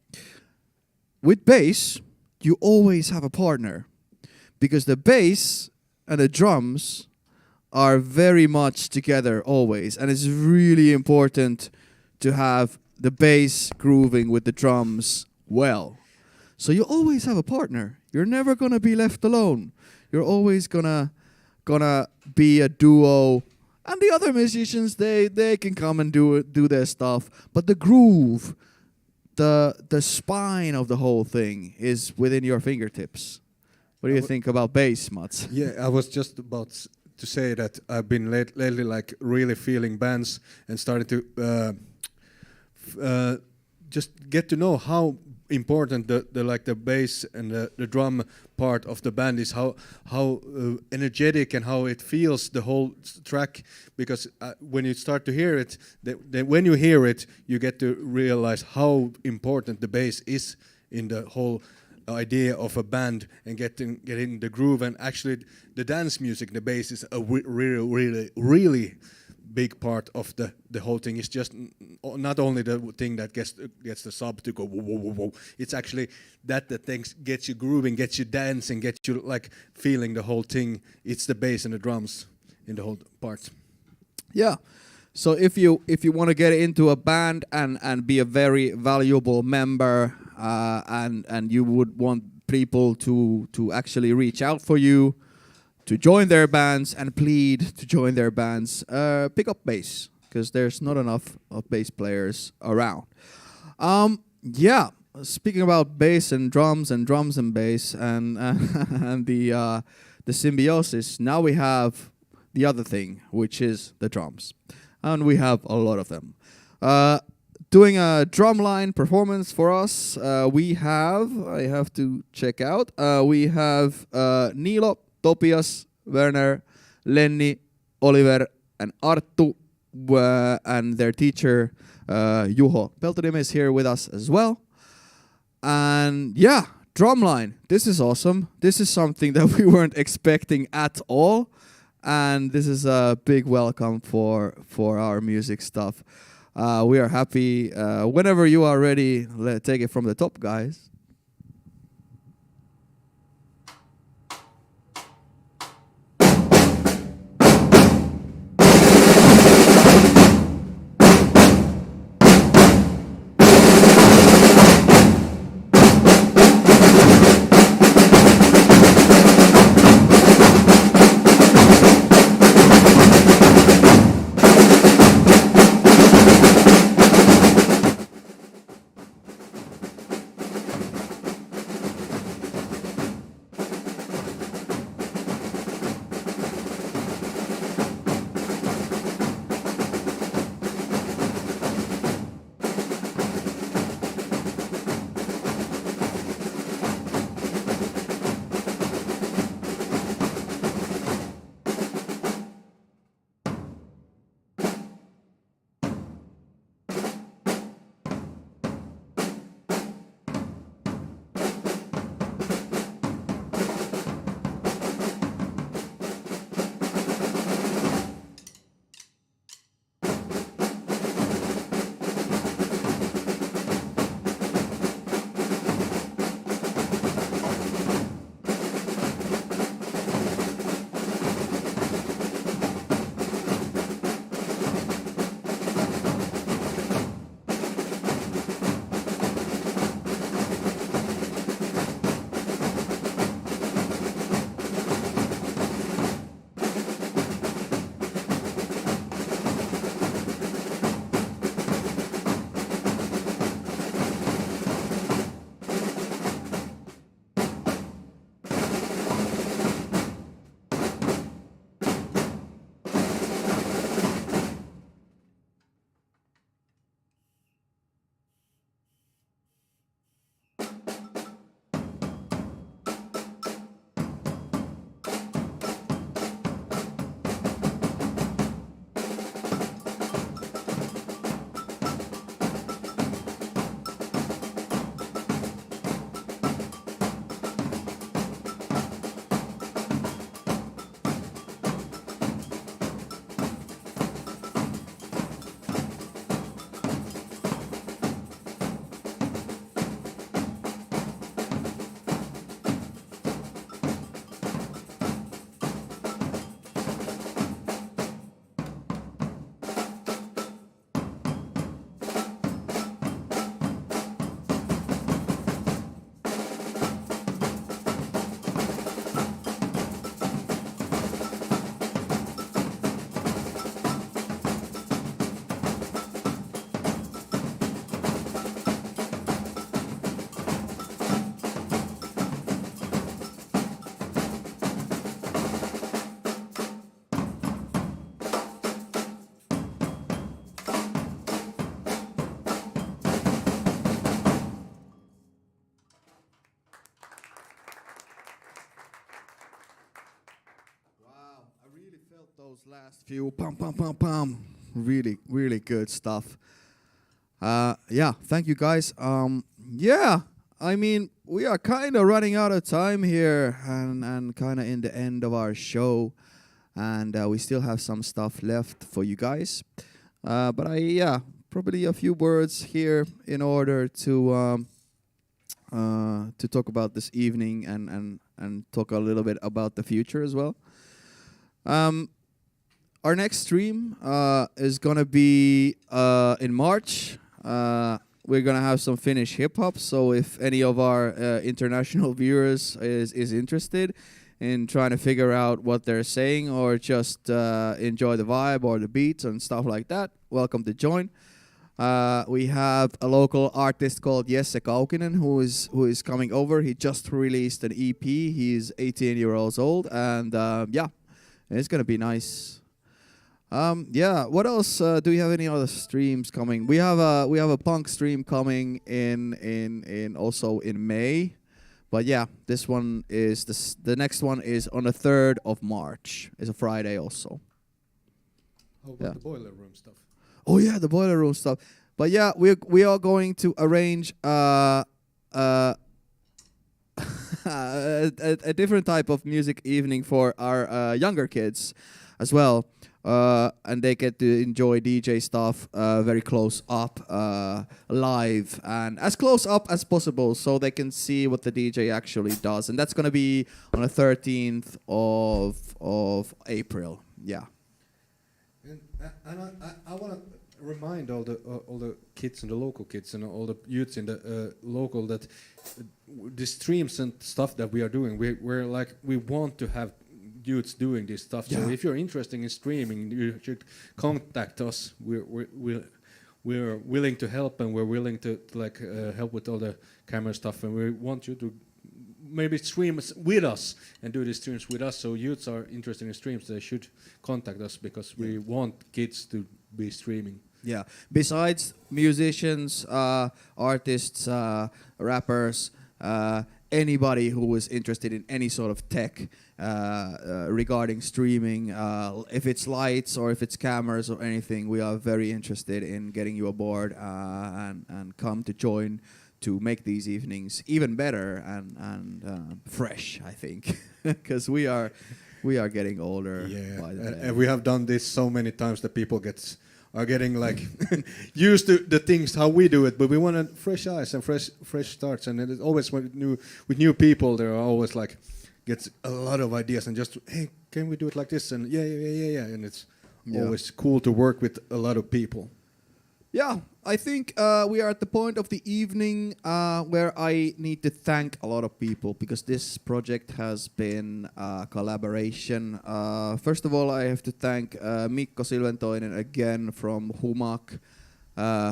With bass, you always have a partner, because the bass and the drums are very much together always, and it's really important to have the bass grooving with the drums well. So you always have a partner. You're never gonna be left alone. You're always gonna be a duo, and the other musicians they can come and do their stuff. But the groove, the spine of the whole thing is within your fingertips. What do you think about bass, Mats? Yeah, I was just about to say that I've been lately like really feeling bands and starting to just get to know how important the bass and the drum part of the band is, how energetic and how it feels the whole track, because when you start to hear it, when you hear it, you get to realize how important the bass is in the whole idea of a band, and get in the groove. And actually the dance music, the bass is a really big part of the whole thing. Is just not only the thing that gets the sub to go whoa, whoa, whoa, whoa. It's actually that things gets you grooving, gets you dancing, gets you like feeling the whole thing. It's the bass and the drums in the whole part. Yeah. So if you want to get into a band and be a very valuable member, and you would want people to actually reach out for you, to join their bands and plead to join their bands, pick up bass, because there's not enough of bass players around. Yeah, speaking about bass and drums and bass and and the symbiosis, now we have the other thing, which is the drums, and we have a lot of them. Doing a drumline performance for us, I have to check out, we have Niilo, Topias, Werner, Lenni, Oliver, and Arttu, and their teacher Juho Peltonen is here with us as well. And yeah, drumline. This is awesome. This is something that we weren't expecting at all, and this is a big welcome for our music stuff. We are happy. Whenever you are ready, take it from the top, guys. those last few pum pum pum pum. Really, really good stuff. Yeah, thank you guys. Yeah, I mean, we are kind of running out of time here and kind of in the end of our show. And we still have some stuff left for you guys. But probably a few words here in order to talk about this evening and talk a little bit about the future as well. Our next stream is gonna be in March. We're gonna have some Finnish hip hop. So if any of our international viewers is interested in trying to figure out what they're saying or just enjoy the vibe or the beats and stuff like that, welcome to join. We have a local artist called Jesse Kaukinen who is coming over. He just released an EP. He's 18 years old, and it's gonna be nice. What else? Do we have any other streams coming? We have a punk stream coming in also in May. But yeah, this one is the next one is on the 3rd of March. It's a Friday also. How about the boiler room stuff? Oh yeah, the boiler room stuff. But yeah, we are going to arrange a different type of music evening for our younger kids as well. And they get to enjoy DJ stuff very close up, live, and as close up as possible so they can see what the DJ actually does. And that's going to be on the 13th of April. Yeah. And I want to remind all the kids and the local kids and all the youths in the local that the streams and stuff that we are doing, we want to have youths doing this stuff. Yeah. So if you're interested in streaming, you should contact us. We're willing to help, and we're willing to help with all the camera stuff, and we want you to maybe stream with us and do the streams with us. So youths are interested in streams, they should contact us because we want kids to be streaming. Yeah. Besides musicians, artists, rappers, anybody who is interested in any sort of tech regarding streaming, if it's lights or if it's cameras or anything, we are very interested in getting you aboard and come to join to make these evenings even better and fresh, I think, because we are getting older. Yeah, by the day. And we have done this so many times that people are getting used to the things how we do it, but we want fresh eyes and fresh starts, and it's always with new people. There are always gets a lot of ideas and just, hey, can we do it like this? And yeah, and it's always cool to work with a lot of people. Yeah, I think we are at the point of the evening where I need to thank a lot of people because this project has been a collaboration. First of all, I have to thank Mikko Silventoinen again from Humak,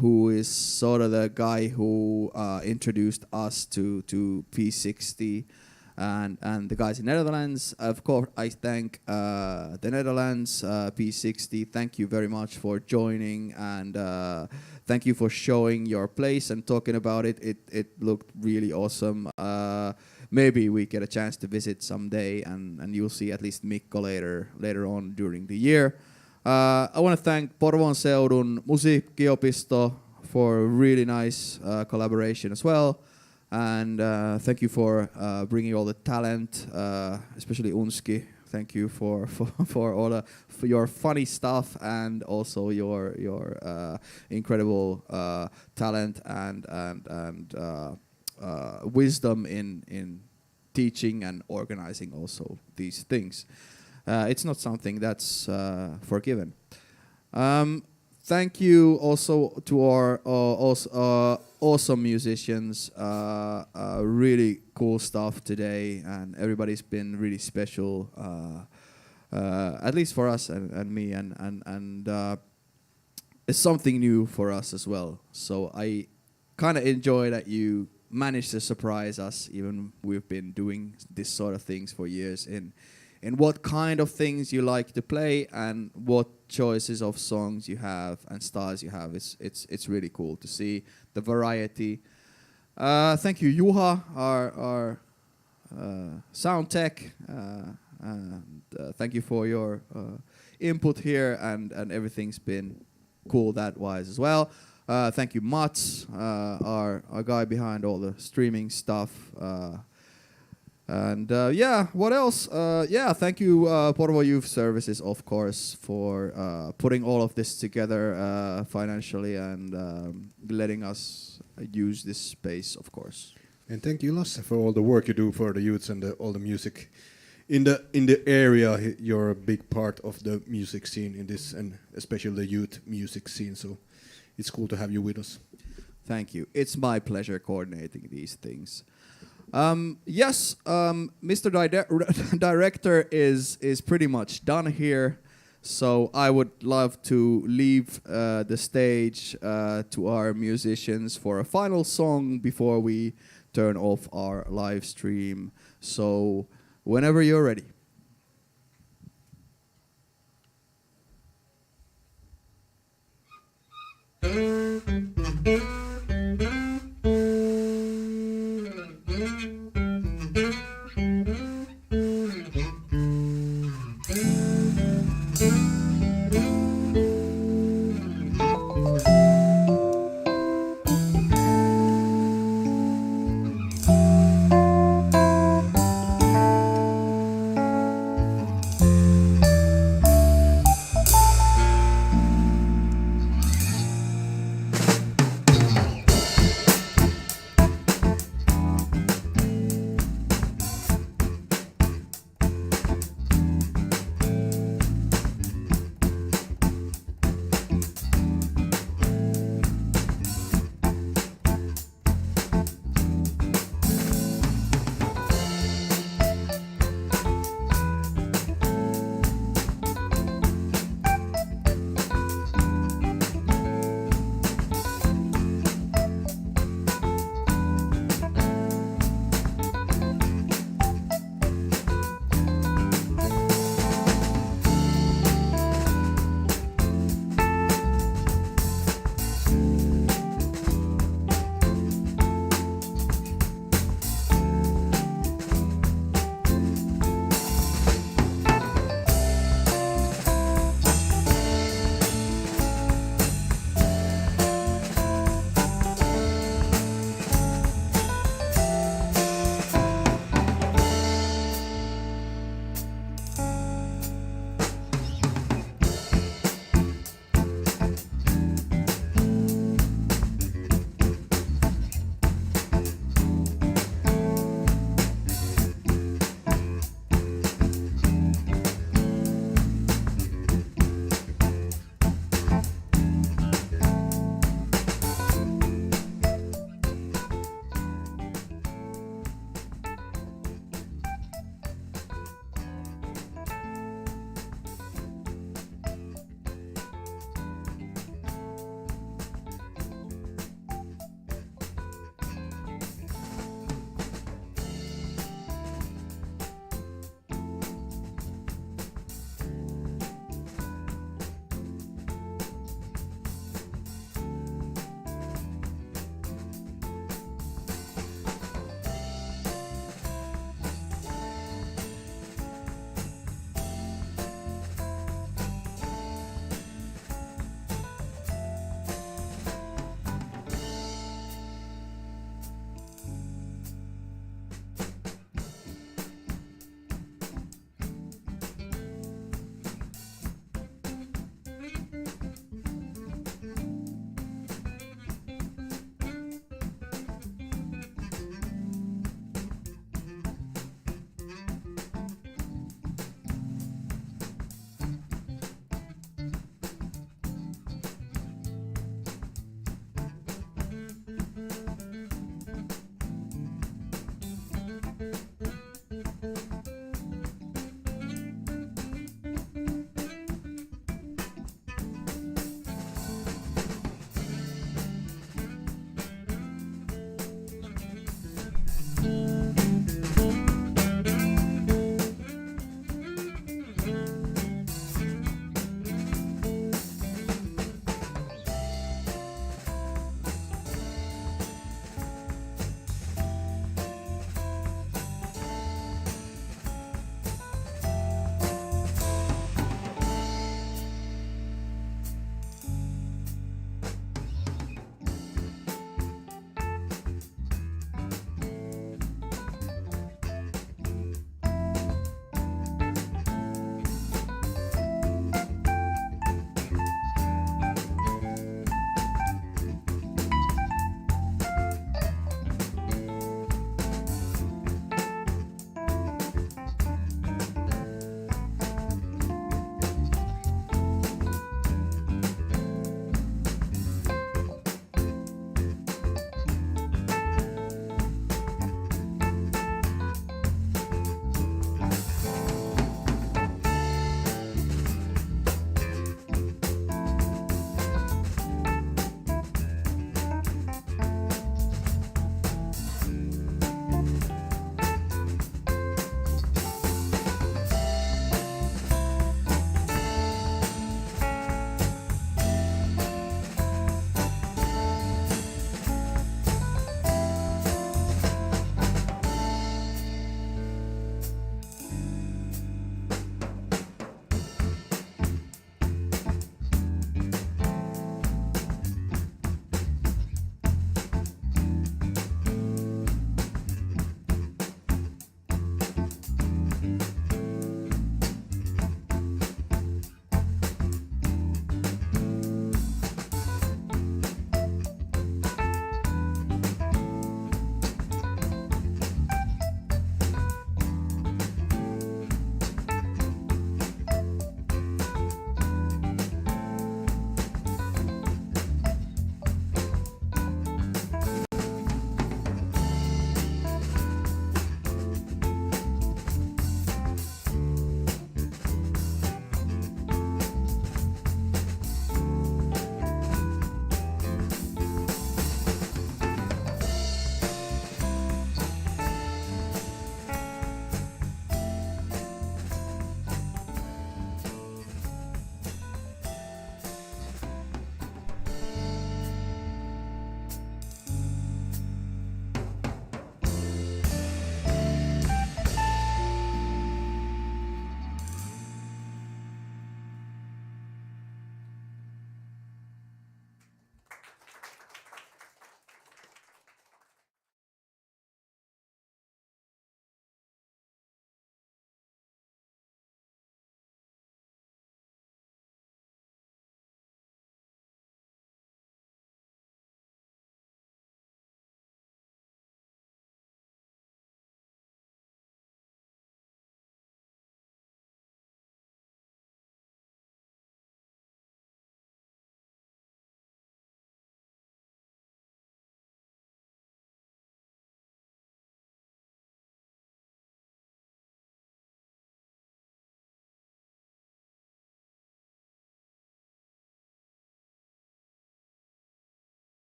who is sort of the guy who introduced us to P60 and the guys in Netherlands. Of course, I thank the Netherlands, P60. Thank you very much for joining, and thank you for showing your place and talking about it. It looked really awesome. Maybe we get a chance to visit someday, and you'll see at least Mikko later on during the year. I want to thank Porvoonseudun Musiikkiopisto for a really nice collaboration as well. And thank you for bringing all the talent, especially Unski. Thank you for all for your funny stuff and also your incredible talent and wisdom in teaching and organizing also these things. It's not something that's forgiven. Thank you also to our awesome musicians. Really cool stuff today, and everybody's been really special, at least for us and me, and it's something new for us as well. So I kind of enjoy that you managed to surprise us, even we've been doing this sort of things for years, in what kind of things you like to play and what choices of songs you have and styles you have. It's really cool to see the variety. Thank you, Juha, our sound tech. And thank you for your input here, and everything's been cool that wise as well. Thank you, Mats, our guy behind all the streaming stuff. What else? Thank you, Porvo Youth Services, of course, for putting all of this together financially and letting us use this space, of course. And thank you, Lasse, for all the work you do for the youths and all the music in the area. You're a big part of the music scene in this, and especially the youth music scene. So it's cool to have you with us. Thank you. It's my pleasure coordinating these things. Mr. Director is pretty much done here, so I would love to leave the stage to our musicians for a final song before we turn off our live stream. So whenever you're ready.